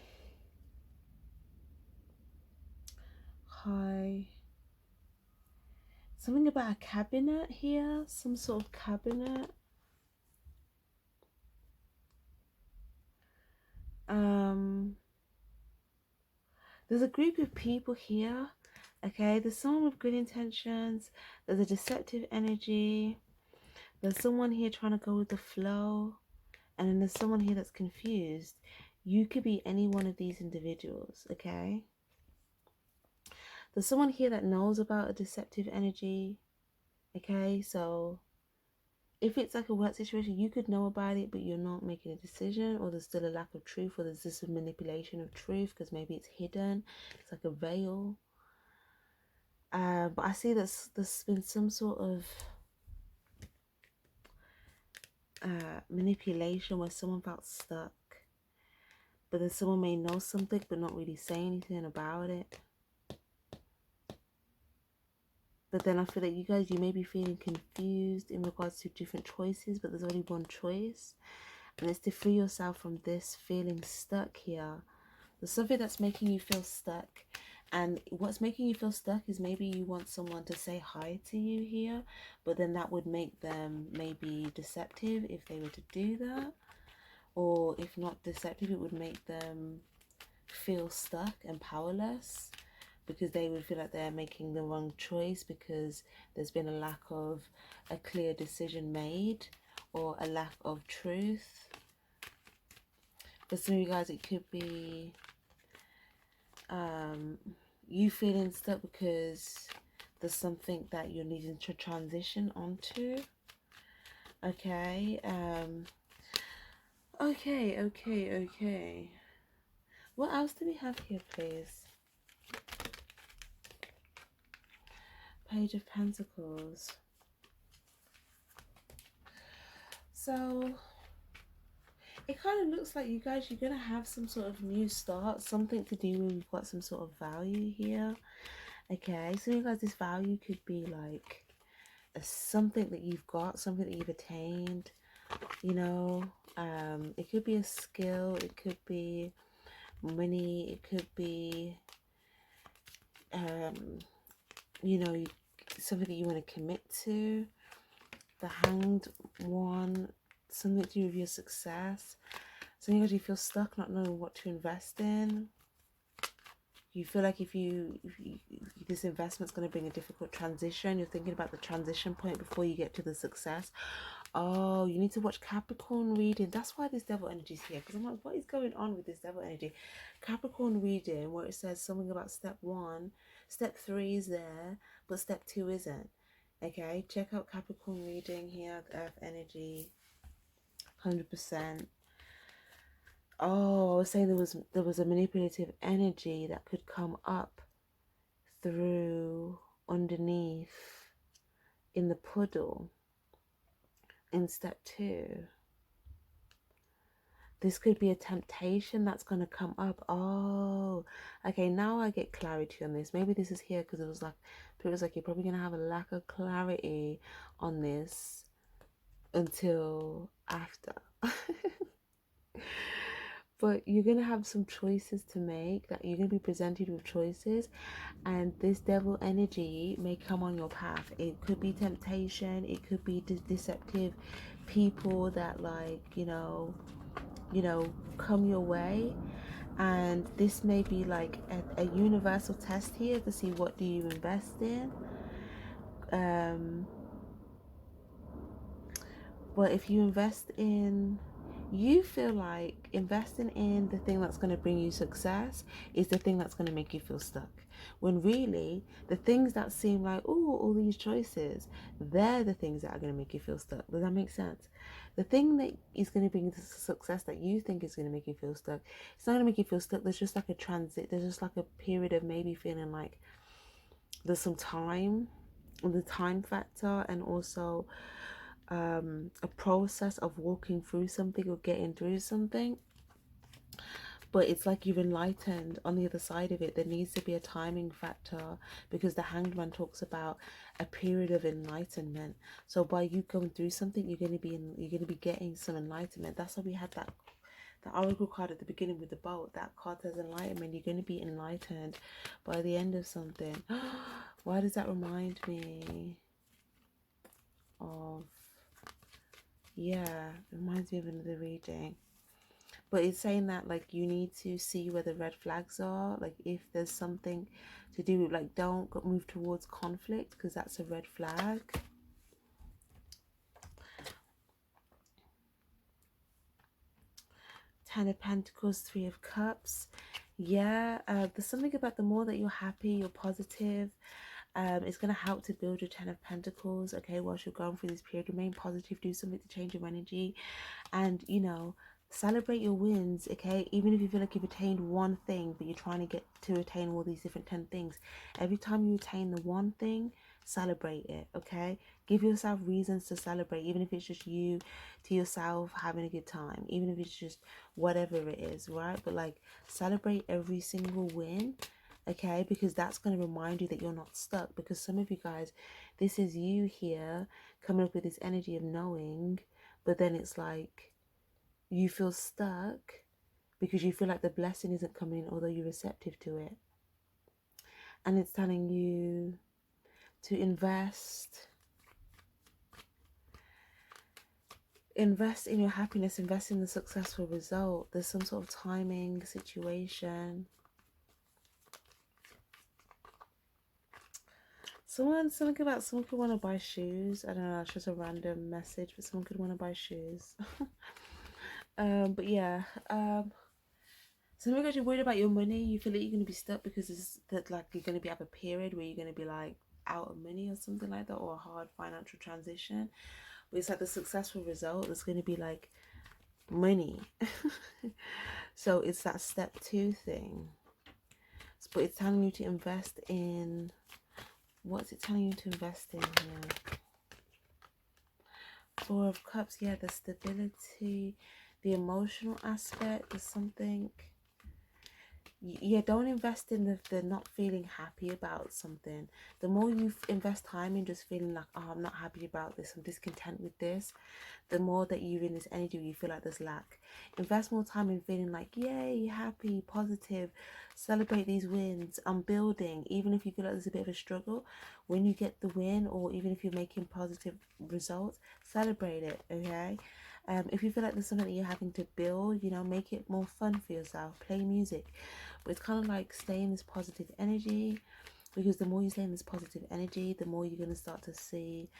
Something about a cabinet here, some sort of cabinet. There's a group of people here. Okay, there's someone with good intentions. There's a deceptive energy. There's someone here trying to go with the flow. And then there's someone here that's confused. You could be any one of these individuals, okay? There's someone here that knows about a deceptive energy, okay? So if it's like a work situation, you could know about it, but you're not making a decision, or there's still a lack of truth, or there's this manipulation of truth because maybe it's hidden. It's like a veil. But I see there's been some sort of manipulation where someone felt stuck, but then someone may know something but not really say anything about it. But then I feel like you may be feeling confused in regards to different choices, but there's only one choice. And it's to free yourself from this feeling stuck here. There's something that's making you feel stuck. And what's making you feel stuck is maybe you want someone to say hi to you here, but then that would make them maybe deceptive if they were to do that. Or if not deceptive, it would make them feel stuck and powerless, because they would feel like they're making the wrong choice because there's been a lack of a clear decision made or a lack of truth. For some of you guys, it could be you feeling stuck because there's something that you're needing to transition onto. Okay. Okay. What else do we have here, please? Page of Pentacles. So it kind of looks like you guys, you're going to have some sort of new start, something to do with, you've got some sort of value here. Okay, so you guys, this value could be like something that you've got, something that you've attained, you know. It could be a skill, it could be money, it could be you know, something that you want to commit to. The Hanged One, something to do with your success. Something that you feel stuck, not knowing what to invest in. You feel like if this investment's going to bring a difficult transition, you're thinking about the transition point before you get to the success. Oh, you need to watch Capricorn reading. That's why this devil energy is here, because I'm like, what is going on with this devil energy? Capricorn reading, where it says something about step 1, step 3 is there, but step 2 isn't. Okay, check out Capricorn reading here, Earth energy, 100%. Oh, I was saying there was a manipulative energy that could come up through underneath in the puddle in step 2. This could be a temptation that's going to come up. Oh, okay, now I get clarity on this. Maybe this is here because it was like you're probably going to have a lack of clarity on this until after. But you're going to have some choices to make, that you're going to be presented with choices, and this devil energy may come on your path. It could be temptation, it could be deceptive people that, like, you know, come your way. And this may be like a universal test here to see what do you invest in. But if you invest in, you feel like investing in the thing that's going to bring you success is the thing that's going to make you feel stuck. When really, the things that seem like, oh, all these choices, they're the things that are going to make you feel stuck. Does that make sense? The thing that is going to bring you the success that you think is going to make you feel stuck, it's not going to make you feel stuck. There's just like a transit. There's just like a period of maybe feeling like there's some time, the time factor, and also a process of walking through something or getting through something. But it's like you're enlightened on the other side of it. There needs to be a timing factor, because the Hanged Man talks about a period of enlightenment. So by you going through something, you're going to be getting some enlightenment. That's why we had that oracle card at the beginning with the boat. That card says enlightenment. You're going to be enlightened by the end of something. Why does that remind me of, yeah, it reminds me of another reading. But it's saying that, like, you need to see where the red flags are. Like, if there's something to do with, like, don't move towards conflict, because that's a red flag. Ten of Pentacles, Three of Cups. Yeah, there's something about the more that you're happy, you're positive, it's going to help to build your Ten of Pentacles, okay, whilst you're going through this period. Remain positive, do something to change your energy, and, you know, celebrate your wins, okay? Even if you feel like you've attained one thing, but you're trying to get to attain all these different 10 things. Every time you attain the one thing, celebrate it, okay? Give yourself reasons to celebrate, even if it's just you to yourself having a good time, even if it's just whatever it is, right? But, like, celebrate every single win, okay? Because that's going to remind you that you're not stuck. Because some of you guys, this is you here coming up with this energy of knowing, but then it's like you feel stuck because you feel like the blessing isn't coming, although you're receptive to it. And it's telling you to invest in your happiness, invest in the successful result. There's some sort of timing situation. Something about someone could want to buy shoes. I don't know, it's just a random message, but someone could want to buy shoes. But yeah, so maybe you're worried about your money. You feel like you're going to be stuck because it's that, like, you're going to be have a period where you're going to be like out of money or something like that, or a hard financial transition. But it's like the successful result is going to be like money. So it's that step 2 thing. But it's telling you to invest in, what's it telling you to invest in here? Four of Cups, yeah, the stability, the emotional aspect is something. Yeah, don't invest in the not feeling happy about something. The more you invest time in just feeling like, oh, I'm not happy about this, I'm discontent with this, the more that you're in this energy where you feel like there's lack. Invest more time in feeling like, yay, happy, positive, celebrate these wins, I'm building. Even if you feel like there's a bit of a struggle, when you get the win, or even if you're making positive results, celebrate it, okay? If you feel like there's something that you're having to build, you know, make it more fun for yourself. Play music. But it's kind of like stay in this positive energy, because the more you stay in this positive energy, the more you're going to start to see,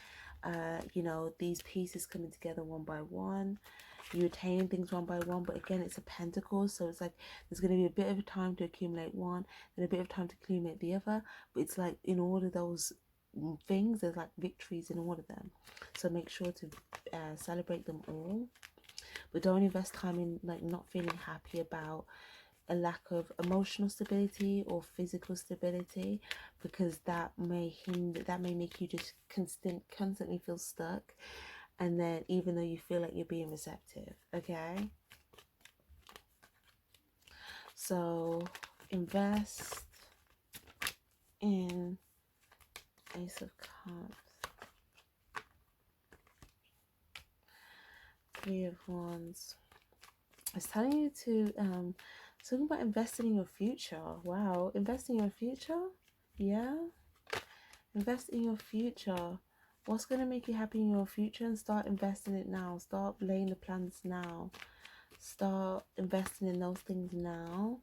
you know, these pieces coming together one by one. You attain things one by one, but again, it's a pentacle, so it's like there's going to be a bit of a time to accumulate one, then a bit of time to accumulate the other. But it's like in all of those things, there's like victories in all of them. So make sure to celebrate them all, but don't invest time in like not feeling happy about a lack of emotional stability or physical stability, because that may hinder, that may make you just constantly feel stuck, and then even though you feel like you're being receptive, okay? So invest in Ace of Cups, Three of Wands. It's telling you to talking about investing in your future. Wow, invest in your future. Yeah, invest in your future. What's going to make you happy in your future, and start investing it now. Start laying the plans now. Start investing in those things now.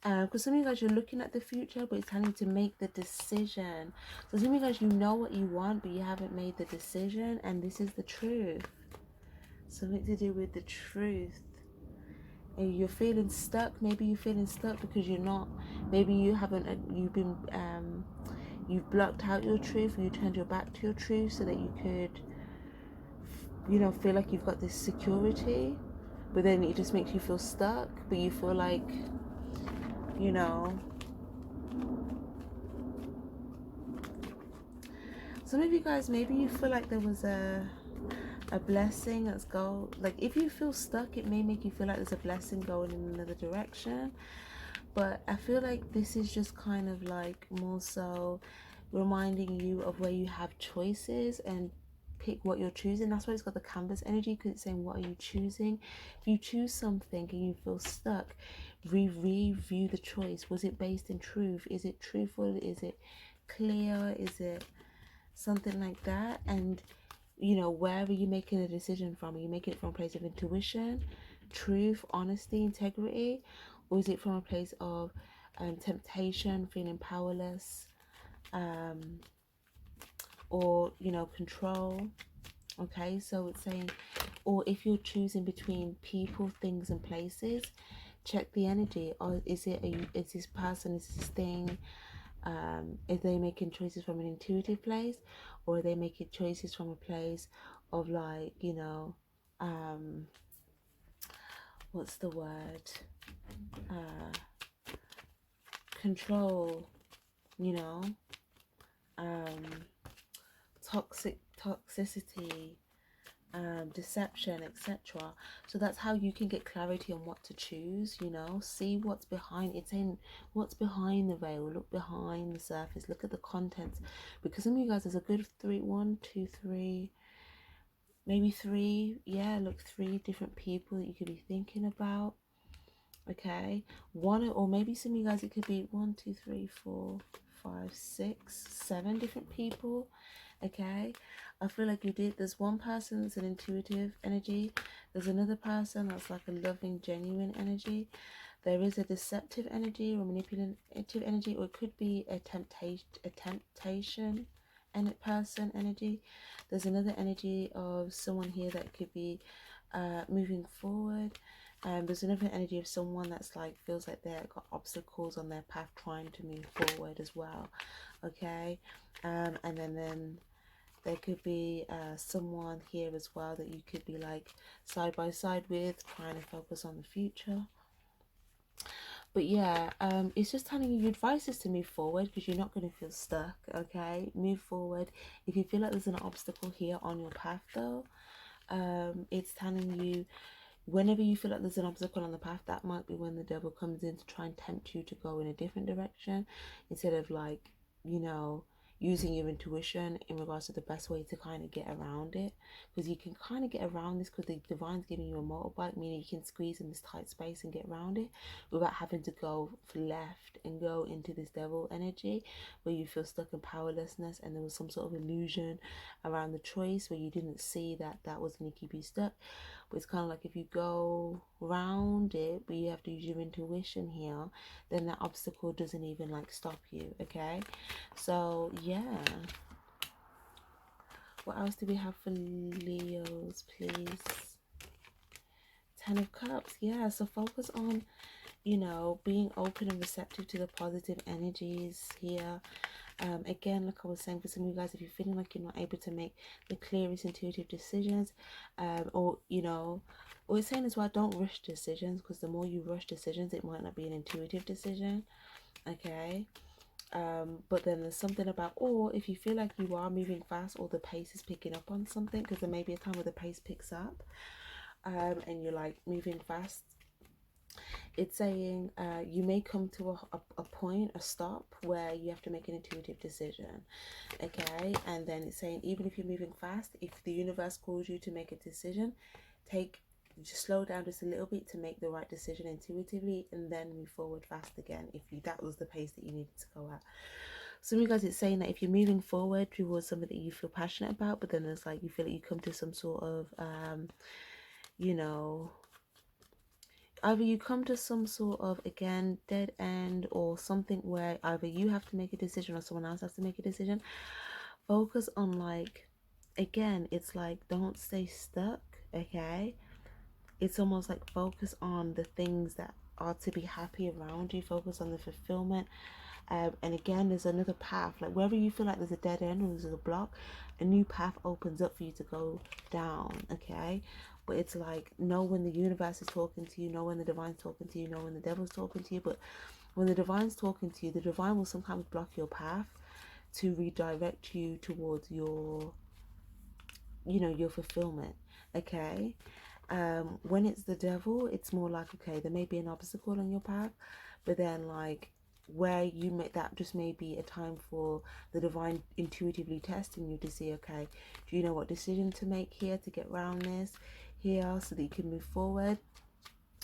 Because some of you guys, you're looking at the future, but it's telling you to make the decision. So some of you guys, you know what you want, but you haven't made the decision, and this is the truth. Something to do with the truth. And you're feeling stuck. Maybe you're feeling stuck because you're not. Maybe you haven't. You've been. You've blocked out your truth. You turned your back to your truth so that you could, you know, feel like you've got this security, but then it just makes you feel stuck. But you feel like, you know, some of you guys, maybe you feel like there was a blessing that's go, like, if you feel stuck, it may make you feel like there's a blessing going in another direction. But I feel like this is just kind of like more so reminding you of where you have choices, and pick what you're choosing. That's why it's got the canvas energy, because it's saying, what are you choosing? If you choose something and you feel stuck, review the choice. Was it based in truth? Is it truthful? Is it clear? Is it something like that? And you know, where are you making a decision from? Are you making it from a place of intuition, truth, honesty, integrity, or is it from a place of temptation, feeling powerless, um, or you know, control? Okay, so it's saying, or if you're choosing between people, things, and places, check the energy. Or is it is this person, is this thing, are they making choices from an intuitive place, or are they making choices from a place of, like, you know, what's the word, control, you know, toxicity, deception, etc. So that's how you can get clarity on what to choose. You know, see what's behind. It's in what's behind the veil. Look behind the surface. Look at the contents, because some of you guys, there's a good one, two, three, maybe three. Yeah, look, three different people that you could be thinking about. Okay, one, or maybe some of you guys, it could be 1, 2, 3, 4, 5, 6, 7 different people. Okay, I feel like you did. There's one person that's an intuitive energy. There's another person that's like a loving, genuine energy. There is a deceptive energy or manipulative energy, or it could be a temptation and person energy. There's another energy of someone here that could be moving forward. There's another energy of someone that's like, feels like they've got obstacles on their path trying to move forward as well. Okay, and then there could be someone here as well that you could be like side by side with, trying to focus on the future. But yeah, it's just telling you, advice is to move forward, because you're not going to feel stuck. Okay, move forward. If you feel like there's an obstacle here on your path though, it's telling you, whenever you feel like there's an obstacle on the path, that might be when the devil comes in to try and tempt you to go in a different direction, instead of, like, you know, using your intuition in regards to the best way to kind of get around it. Because you can kind of get around this, because the divine's giving you a motorbike, meaning you can squeeze in this tight space and get around it without having to go left and go into this devil energy where you feel stuck in powerlessness, and there was some sort of illusion around the choice where you didn't see that that was going to keep you stuck. But it's kind of like, if you go round it, but you have to use your intuition here, then that obstacle doesn't even like stop you. Okay, so yeah, what else do we have for Leos, please? 10 of Cups. Yeah, so focus on, you know, being open and receptive to the positive energies here. Again, like I was saying, for some of you guys, if you're feeling like you're not able to make the clearest intuitive decisions, or you know, or it's saying as well, don't rush decisions, because the more you rush decisions, it might not be an intuitive decision. Okay, but then there's something about, or if you feel like you are moving fast, or the pace is picking up on something, because there may be a time where the pace picks up, and you're like moving fast. It's saying you may come to a point, a stop, where you have to make an intuitive decision. Okay, and then it's saying, even if you're moving fast, if the universe calls you to make a decision, just slow down just a little bit to make the right decision intuitively, and then move forward fast again if that was the pace that you needed to go at. Some of you guys, it's saying that if you're moving forward towards something that you feel passionate about, but then there's like, you feel like you come to some sort of you know, either you come to some sort of, again, dead end, or something where either you have to make a decision or someone else has to make a decision. Focus on, like, again, it's like, don't stay stuck. Okay, it's almost like, focus on the things that are to be happy around you. Focus on the fulfillment. And again, there's another path, like wherever you feel like there's a dead end or there's a block, a new path opens up for you to go down. Okay, but it's like, know when the universe is talking to you, know when the divine's talking to you, know when the devil's talking to you. But when the divine's talking to you, the divine will sometimes block your path to redirect you towards your, you know, your fulfillment. Okay, when it's the devil, it's more like, okay, there may be an obstacle on your path, but then, like, where you make that just may be a time for the divine intuitively testing you to see, okay, do you know what decision to make here to get around this here, so that you can move forward?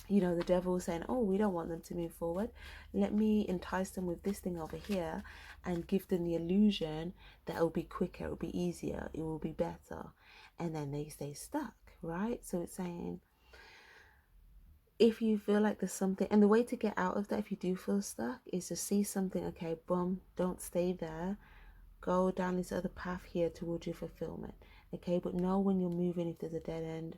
you know, the devil saying, oh, we don't want them to move forward. Let me entice them with this thing over here and give them the illusion that it will be quicker, it will be easier, it will be better. And then they stay stuck, right? So it's saying, if you feel like there's something, and the way to get out of that, if you do feel stuck, is to see something, okay, boom, don't stay there. Go down this other path here towards your fulfillment, okay? But know when you're moving, if there's a dead end,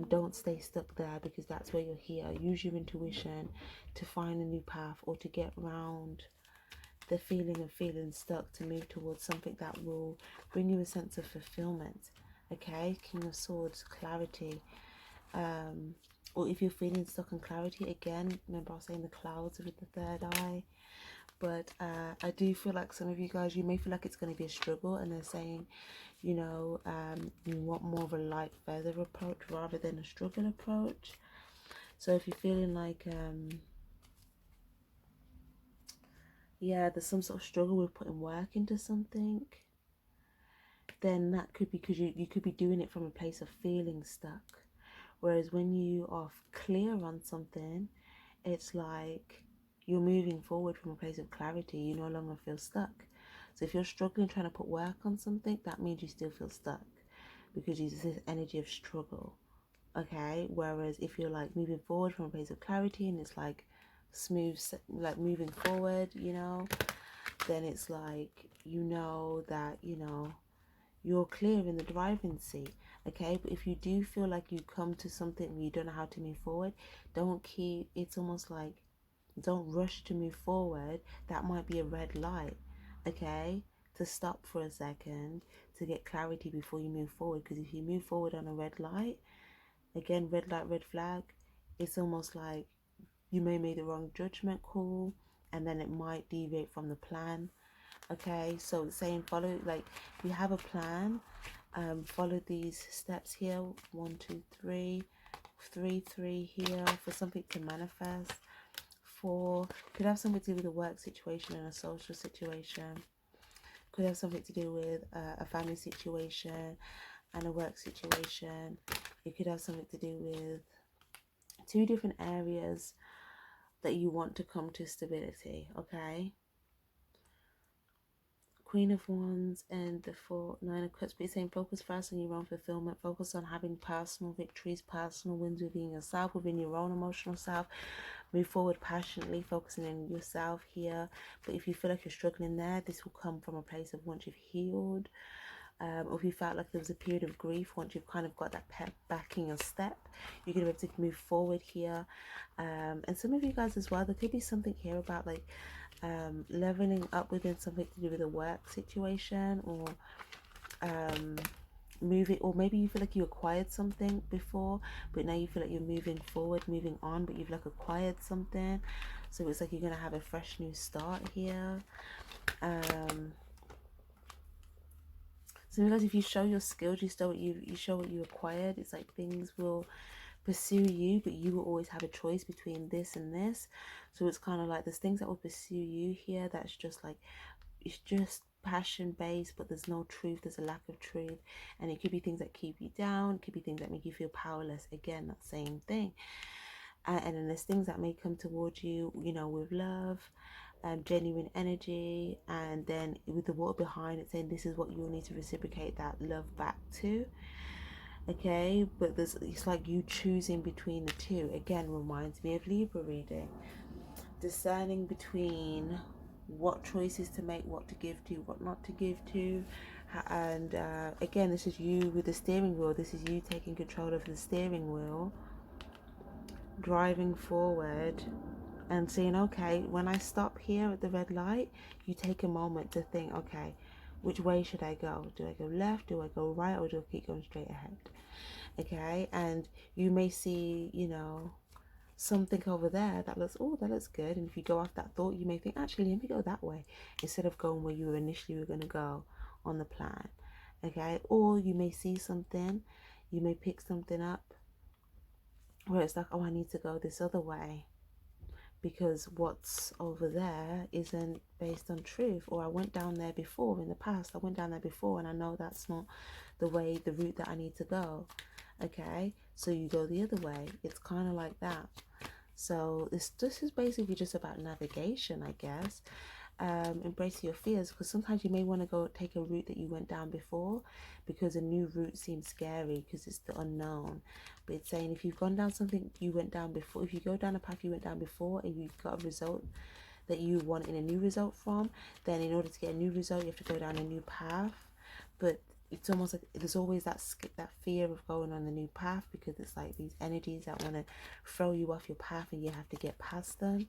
don't stay stuck there, because that's where you're here. Use your intuition to find a new path, or to get round the feeling of feeling stuck, to move towards something that will bring you a sense of fulfillment. Okay, King of Swords, clarity. Or if you're feeling stuck in clarity, again, remember I was saying the clouds with the third eye. But I do feel like some of you guys, you may feel like it's going to be a struggle, and they're saying, you know, you want more of a light feather approach rather than a struggle approach. So if you're feeling like, yeah, there's some sort of struggle with putting work into something, then that could be because you could be doing it from a place of feeling stuck. Whereas when you are clear on something, it's like you're moving forward from a place of clarity. You no longer feel stuck. So if you're struggling trying to put work on something, that means you still feel stuck, because it's this energy of struggle. Okay, whereas if you're like moving forward from a place of clarity, and it's like smooth, like moving forward, you know, then it's like, you know, that, you know, you're clear in the driving seat. Okay, but if you do feel like you come to something and you don't know how to move forward, don't keep, it's almost like, don't rush to move forward. That might be a red light, okay, to stop for a second, to get clarity before you move forward. Because if you move forward on a red light, again, red light, red flag, it's almost like you may make the wrong judgment call, and then it might deviate from the plan. Okay, so it's saying follow, like, we have a plan, follow these steps here, 1 2 3, 3 here for something to manifest. 4 could have something to do with a work situation and a social situation, could have something to do with a family situation and a work situation. It could have something to do with 2 different areas that you want to come to stability. Okay, Queen of Wands and the 9 of Cups, but it's saying focus first on your own fulfillment. Focus on having personal victories, personal wins within yourself, within your own emotional self. Move forward passionately, focusing on yourself here. But if you feel like you're struggling there, this will come from a place of once you've healed. Or if you felt like there was a period of grief, once you've kind of got that pep back in your step, you're going to be able to move forward here. And some of you guys as well, there could be something here about like leveling up within something to do with a work situation, or moving, or maybe you feel like you acquired something before, but now you feel like you're moving forward, moving on, but you've like acquired something, so it's like you're gonna have a fresh new start here. So because if you show your skills, you show what you acquired, it's like things will pursue you, but you will always have a choice between this and this. So it's kind of like there's things that will pursue you here that's just like, it's just passion based, but there's no truth, there's a lack of truth. And it could be things that keep you down, it could be things that make you feel powerless, again, that same thing. And then there's things that may come towards you, you know, with love, genuine energy, and then with the water behind it saying this is what you'll need to reciprocate that love back to. Okay, but there's, it's like you choosing between the two. Again, reminds me of Libra reading, discerning between what choices to make, what to give to, what not to give to. And again, this is you with the steering wheel. This is you taking control of the steering wheel, driving forward and saying, okay, when I stop here at the red light, you take a moment to think, okay, which way should I go? Do I go left? Do I go right? Or do I keep going straight ahead? Okay, and you may see, you know, something over there that looks, oh, that looks good. And if you go off that thought, you may think, actually, let me go that way, instead of going where you initially were going to go on the plan. Okay, or you may see something, you may pick something up where it's like, oh, I need to go this other way, because what's over there isn't based on truth. Or I went down there before in the past, I went down there before, and I know that's not the way, the route that I need to go. Okay, so you go the other way. It's kind of like that. So this is basically just about navigation, I guess. Embrace your fears, because sometimes you may want to go take a route that you went down before, because a new route seems scary because it's the unknown. But it's saying if you've gone down something you went down before, if you go down a path you went down before and you got a result that you want in a new result from, then in order to get a new result you have to go down a new path. But it's almost like there's always that fear of going on the new path, because it's like these energies that want to throw you off your path and you have to get past them.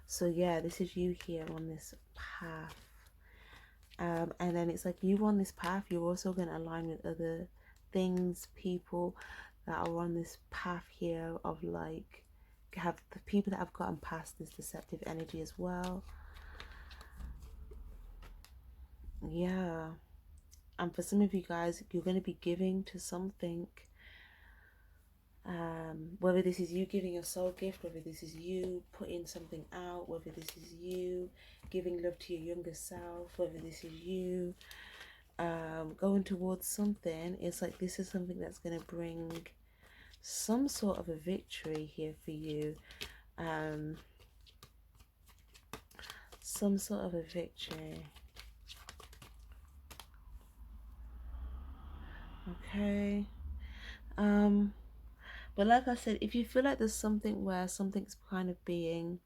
So yeah, this is you here on this path. And then it's like you on this path, you're also going to align with other things, people that are on this path here of like, have the people that have gotten past this deceptive energy as well. Yeah. And for some of you guys, you're going to be giving to something. Whether this is you giving your soul gift, whether this is you putting something out, whether this is you giving love to your younger self, whether this is you going towards something. It's like this is something that's going to bring some sort of a victory here for you. Some sort of a victory. Okay. But like I said, if you feel like there's something where something's kind of being,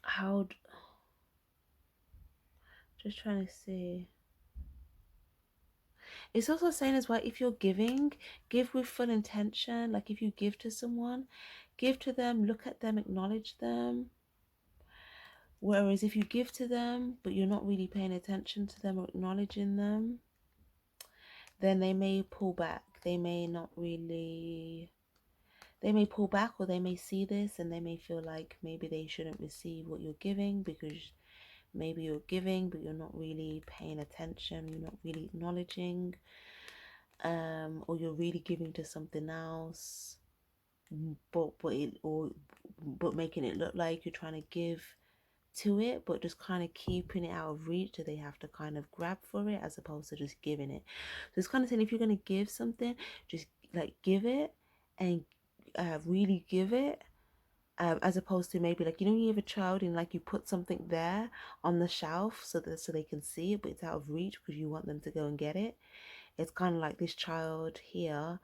how, just trying to see. It's also saying as well, if you're giving, give with full intention. Like if you give to someone, give to them, look at them, acknowledge them. Whereas if you give to them, but you're not really paying attention to them or acknowledging them, then they may pull back. They may not really, they may pull back, or they may see this and they may feel like maybe they shouldn't receive what you're giving, because maybe you're giving, but you're not really paying attention. You're not really acknowledging, or you're really giving to something else, but making it look like you're trying to give to it, but just kind of keeping it out of reach, so they have to kind of grab for it as opposed to just giving it. So it's kind of saying if you're going to give something, just like give it, and really give it, as opposed to maybe like, you know, you have a child and like you put something there on the shelf so that so they can see it, but it's out of reach because you want them to go and get it. It's kind of like this child here,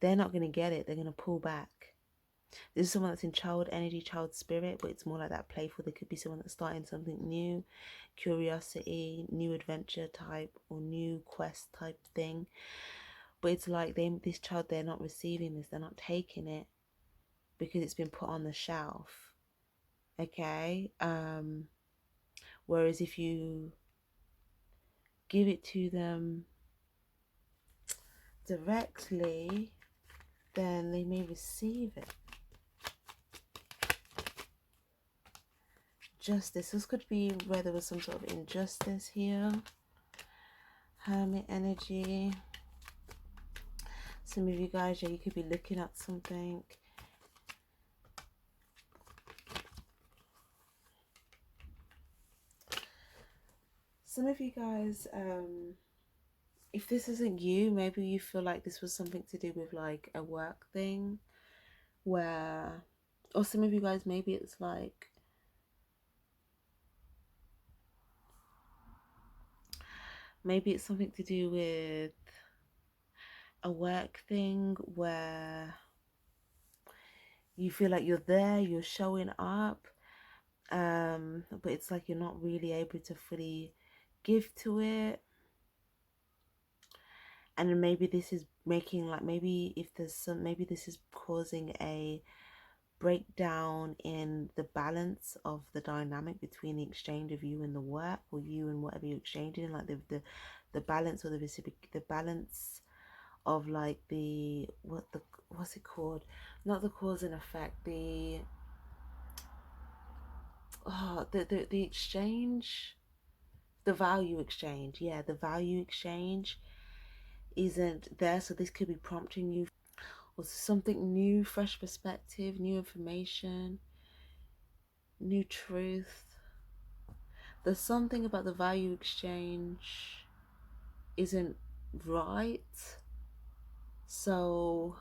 they're not going to get it, they're going to pull back. This is someone that's in child energy, child spirit, but it's more like that playful. There could be someone that's starting something new, curiosity, new adventure type, or new quest type thing. But it's like this child, they're not receiving this, they're not taking it because it's been put on the shelf. Okay. Whereas if you give it to them directly, then they may receive it. Justice. This could be where there was some sort of injustice here. Hermit energy. Some of you guys, yeah, you could be looking at something. Some of you guys, if this isn't you, maybe you feel like this was something to do with like a work thing, where, or some of you guys, maybe it's like, maybe it's something to do with a work thing where you feel like you're there, you're showing up, but it's like you're not really able to fully give to it. And then maybe this is making like, maybe if there's some, maybe this is causing a breakdown in the balance of the dynamic between the exchange of you and the work, or you and whatever you're exchanging, like the balance, or the balance of like what's it called, not the cause and effect, the exchange, the value exchange. Yeah, the value exchange isn't there. So this could be prompting you or something new, fresh perspective, new information, new truth. There's something about the value exchange isn't right. So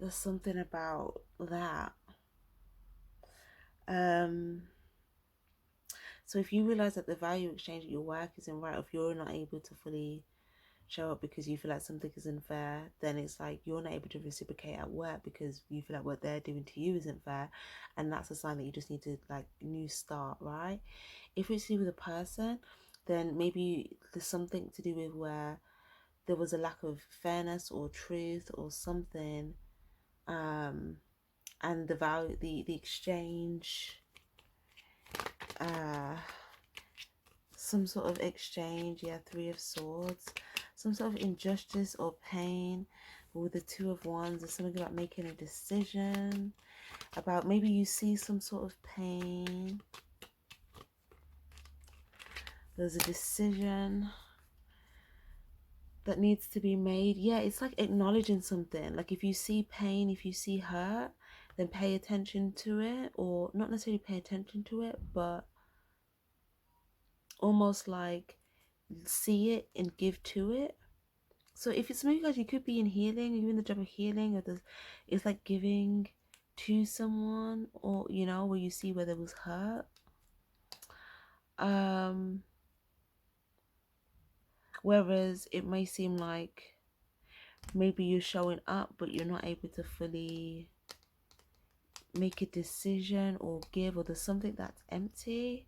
there's something about that. So if you realize that the value exchange at your work isn't right, if you're not able to fully show up because you feel like something isn't fair, then it's like you're not able to reciprocate at work because you feel like what they're doing to you isn't fair, and that's a sign that you just need to like new start, right? If it's you with a person, then maybe there's something to do with where there was a lack of fairness or truth or something, and the value, the exchange, some sort of exchange, yeah, Three of Swords, some sort of injustice or pain. With the Two of Wands, there's something about making a decision, about maybe you see some sort of pain. There's a decision that needs to be made. Yeah, it's like acknowledging something. Like if you see pain, if you see hurt, then pay attention to it, or not necessarily pay attention to it, but almost like see it and give to it. So if it's maybe guys, you could be in healing, you're in the job of healing, or there's, it's like giving to someone, or you know, where you see where there was hurt. Whereas it may seem like maybe you're showing up, but you're not able to fully make a decision or give, or there's something that's empty.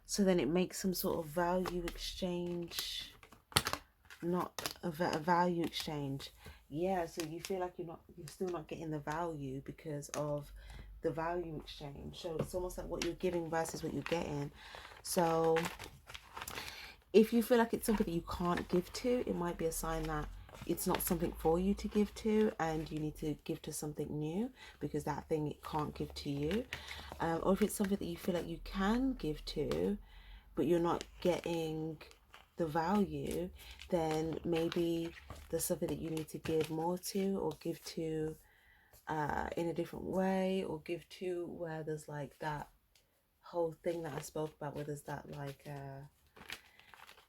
So then it makes some sort of value exchange, not a value exchange. Yeah, so you feel like you're still not getting the value because of the value exchange. So it's almost like what you're giving versus what you're getting. So if you feel like it's something that you can't give to, it might be a sign that it's not something for you to give to, and you need to give to something new because that thing it can't give to you. Or if it's something that you feel like you can give to, but you're not getting the value, then maybe there's something that you need to give more to, or give to in a different way, or give to where there's like that whole thing that I spoke about, where there's that like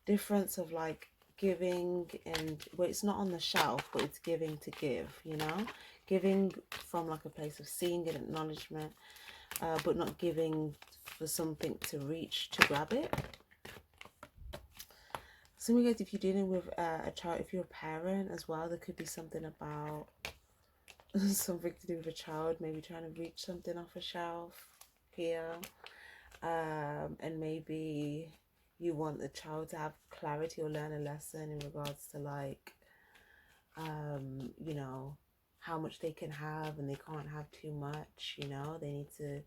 difference of like giving and where it's not on the shelf, but it's giving to give, you know, giving from like a place of seeing and acknowledgement, but not giving for something to reach to grab it. Some of you guys, if you're dealing with a child, if you're a parent as well, there could be something about something to do with a child, maybe trying to reach something off a shelf here, and maybe you want the child to have clarity or learn a lesson in regards to like you know, how much they can have, and they can't have too much, you know, they need to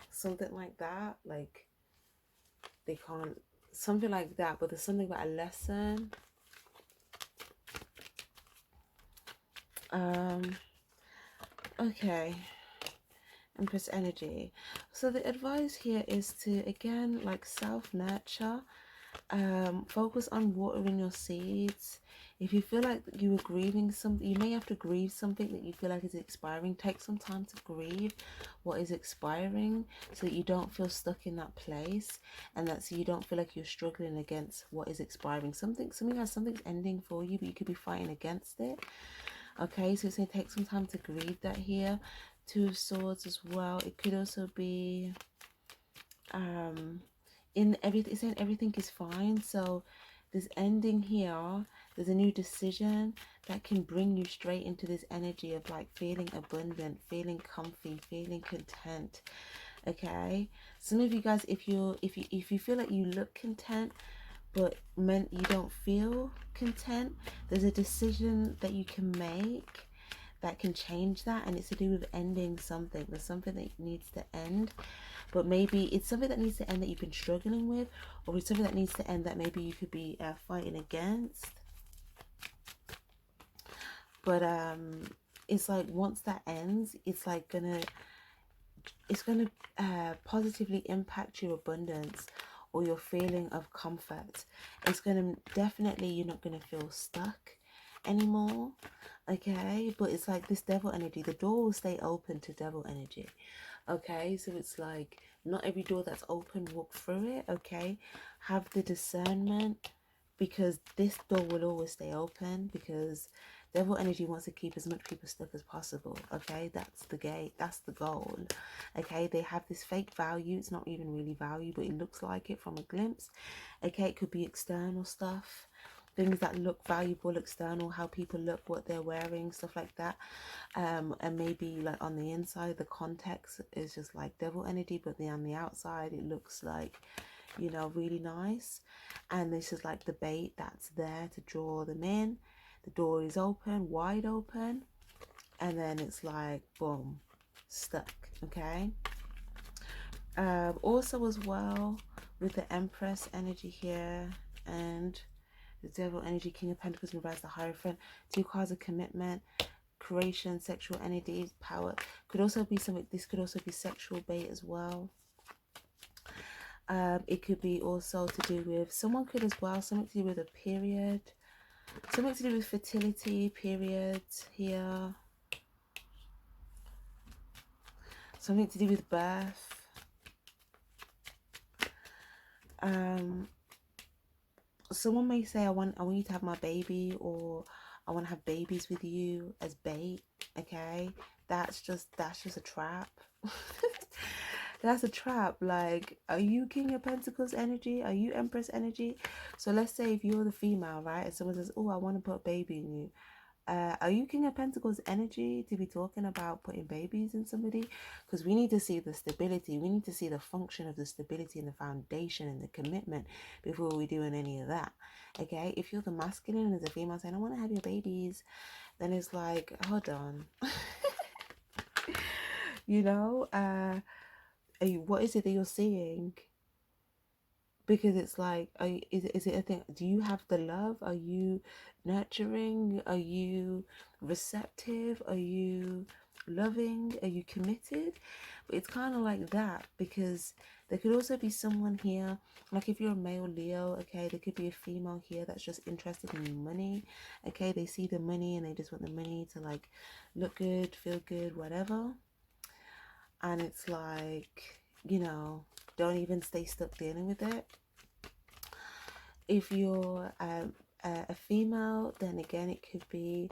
something like that, like they can't, something like that. But there's something about a lesson. Okay, Empress Energy. So the advice here is to, again, like self-nurture, focus on watering your seeds. If you feel like you are grieving something, you may have to grieve something that you feel like is expiring. Take some time to grieve what is expiring so that you don't feel stuck in that place, and that so you don't feel like you're struggling against what is expiring. Something's ending for you, but you could be fighting against it. Okay, so it's going to take some time to grieve that here. Two of Swords as well. It could also be in everything, saying everything is fine. So this ending here, there's a new decision that can bring you straight into this energy of like feeling abundant, feeling comfy, feeling content. Okay, some of you guys, if you feel like you look content but you don't feel content, there's a decision that you can make that can change that, and it's to do with ending something. There's something that needs to end, but maybe it's something that needs to end that you've been struggling with, or it's something that needs to end that maybe you could be fighting against. But it's like once that ends, it's like it's gonna positively impact your abundance or your feeling of comfort. It's gonna definitely, you're not gonna feel stuck anymore. Okay, but it's like this devil energy, the door will stay open to devil energy. Okay, so it's like not every door that's open, walk through it. Okay, have the discernment, because this door will always stay open, because devil energy wants to keep as much people stuck as possible. Okay, that's the gate, that's the goal. Okay, they have this fake value, it's not even really value, but it looks like it from a glimpse. Okay, it could be external stuff, things that look valuable, external, how people look, what they're wearing, stuff like that. And maybe like on the inside the context is just like devil energy, but then on the outside it looks like, you know, really nice. And this is like the bait that's there to draw them in. The door is open, wide open, and then it's like boom, stuck. Okay. Also as well, with the Empress energy here and the Devil energy, King of Pentacles reverse, the Hierophant, two cards of commitment, creation, sexual energy, power. Could also be something, this could also be sexual bait as well. It could be also to do with, someone could as well, something to do with a period, something to do with fertility, periods here, something to do with birth. Someone may say, I want you to have my baby, or I want to have babies with you as bait. Okay, that's just a trap. That's a trap. Like, are you King of Pentacles energy? Are you Empress energy? So let's say if you're the female, right, and someone says, oh, I want to put a baby in you, are you King of Pentacles energy to be talking about putting babies in somebody? Because we need to see the stability. We need to see the function of the stability and the foundation and the commitment before we're doing any of that. Okay, if you're the masculine and there's a female saying, I want to have your babies, then it's like, hold on. You know, what is it that you're seeing? Because it's like, is it a thing? Do you have the love? Are you nurturing? Are you receptive? Are you loving? Are you committed? But it's kind of like that, because there could also be someone here, like if you're a male Leo, okay, there could be a female here that's just interested in money. Okay, they see the money and they just want the money to like look good, feel good, whatever. And it's like, you know, don't even stay stuck dealing with it. If you're a female, then again, it could be,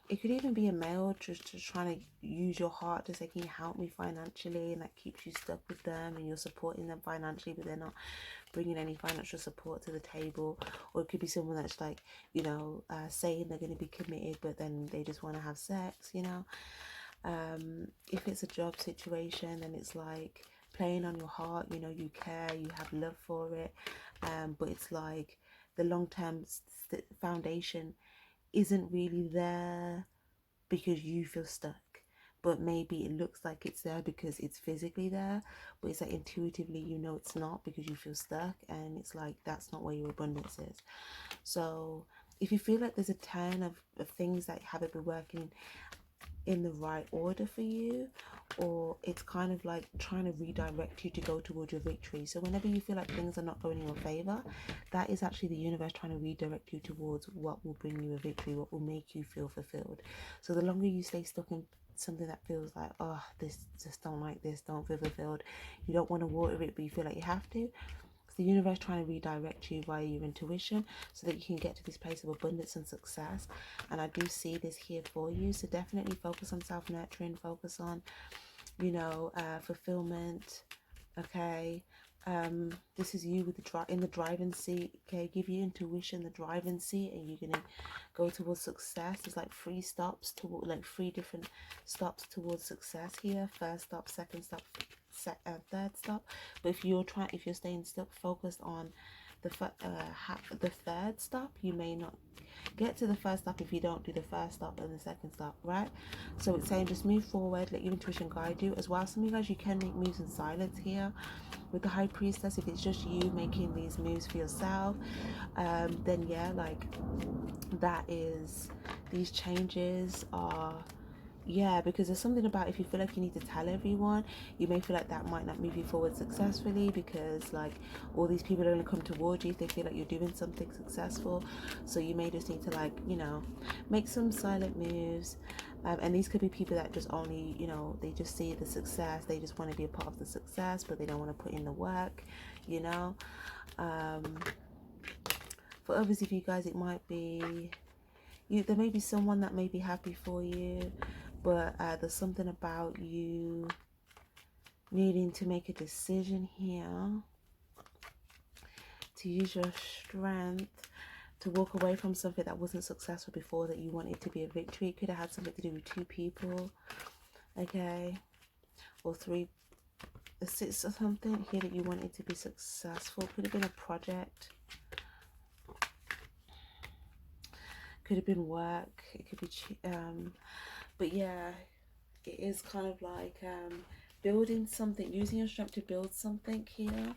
it could even be a male just trying to use your heart to say, can you help me financially? And that keeps you stuck with them and you're supporting them financially, but they're not bringing any financial support to the table. Or it could be someone that's like, you know, saying they're going to be committed, but then they just want to have sex, you know. If it's a job situation, then it's like playing on your heart, you know, you care, you have love for it, but it's like the long-term foundation isn't really there because you feel stuck, but maybe it looks like it's there because it's physically there, but it's like intuitively you know it's not, because you feel stuck, and it's like that's not where your abundance is. So if you feel like there's a ton of things that haven't been working in the right order for you, or it's kind of like trying to redirect you to go towards your victory. So whenever you feel like things are not going in your favor, that is actually the universe trying to redirect you towards what will bring you a victory, what will make you feel fulfilled. So the longer you stay stuck in something that feels like, oh, this, just don't like this, don't feel fulfilled, you don't want to water it but you feel like you have to, the universe trying to redirect you via your intuition so that you can get to this place of abundance and success. And I do see this here for you. So definitely focus on self-nurturing, focus on, you know, fulfillment. Okay, this is you with the in the driving seat. Okay, give your intuition the driving seat and you're gonna go towards success. There's like 3 stops to, like 3 different stops towards success here. First stop, second stop, third stop. But if you're staying stuck focused on the third stop, you may not get to the first stop if you don't do the first stop and the second stop, right? So it's saying just move forward, let your intuition guide you as well. Some of you guys, you can make moves in silence here with the High Priestess. If it's just you making these moves for yourself, then yeah, like that is, these changes are, yeah, because there's something about if you feel like you need to tell everyone, you may feel like that might not move you forward successfully, because like all these people are going to come towards you if they feel like you're doing something successful. So you may just need to, like, you know, make some silent moves. And these could be people that just only, you know, they just see the success, they just want to be a part of the success, but they don't want to put in the work, you know. For others of you guys, it might be there may be someone that may be happy for you, but there's something about you needing to make a decision here, to use your strength to walk away from something that wasn't successful before, that you wanted to be a victory. It could have had something to do with 2 people, okay, or 3, 6 or something here, that you wanted to be successful. Could have been a project, could have been work, it could be but yeah, it is kind of like building something, using your strength to build something here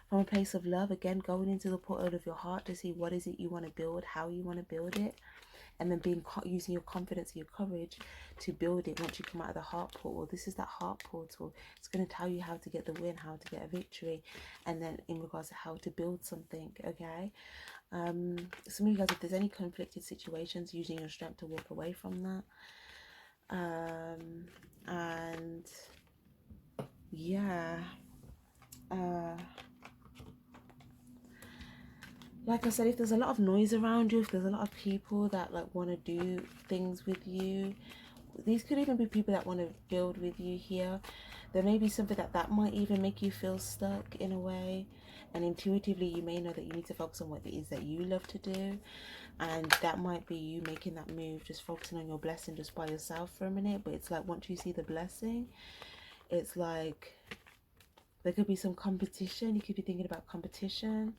from a place of love. Again, going into the portal of your heart to see what is it you want to build, how you want to build it, and then using your confidence and your courage to build it. Once you come out of the heart portal, this is that heart portal. It's going to tell you how to get the win, how to get a victory, and then in regards to how to build something. Okay, some of you guys, if there's any conflicted situations, using your strength to walk away from that. And yeah, like I said, if there's a lot of noise around you, if there's a lot of people that like want to do things with you, these could even be people that want to build with you here. There may be something that might even make you feel stuck in a way, and intuitively you may know that you need to focus on what it is that you love to do, and that might be you making that move, just focusing on your blessing just by yourself for a minute. But it's like once you see the blessing, it's like there could be some competition. You could be thinking about competition,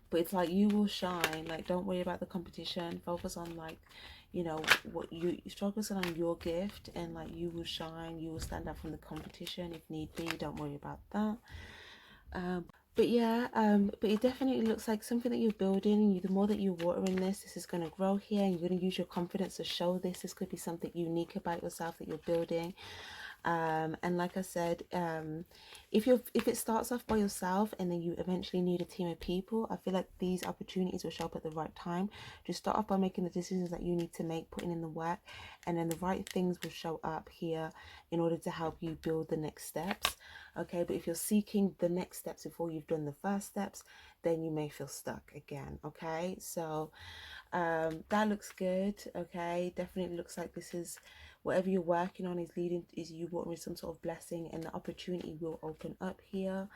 but it's like you will shine. Like, don't worry about the competition. Focus on, like, you know, what you focus on your gift, and like you will shine. You will stand out from the competition if need be. Don't worry about that. But yeah, but it definitely looks like something that you're building. The more that you water in this is going to grow here, and you're going to use your confidence to show this. This could be something unique about yourself that you're building. And like I said, if it starts off by yourself and then you eventually need a team of people, I feel like these opportunities will show up at the right time. Just start off by making the decisions that you need to make, putting in the work, and then the right things will show up here in order to help you build the next steps. Okay, but if you're seeking the next steps before you've done the first steps, then you may feel stuck again. Okay, so that looks good. Okay, definitely looks like this is whatever you're working on is you wanting some sort of blessing, and the opportunity will open up here.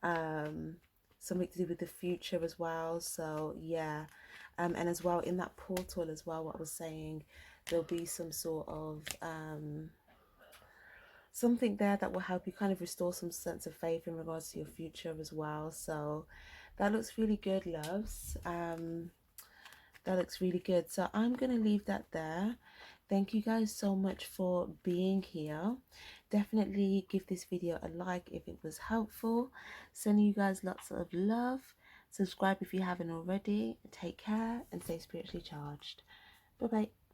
Something to do with the future as well. So yeah, and as well in that portal as well, what I was saying, there'll be some sort of something there that will help you kind of restore some sense of faith in regards to your future as well. So that looks really good, loves. That looks really good. So I'm going to leave that there. Thank you guys so much for being here. Definitely give this video a like if it was helpful. Sending you guys lots of love. Subscribe if you haven't already. Take care and stay spiritually charged. Bye bye.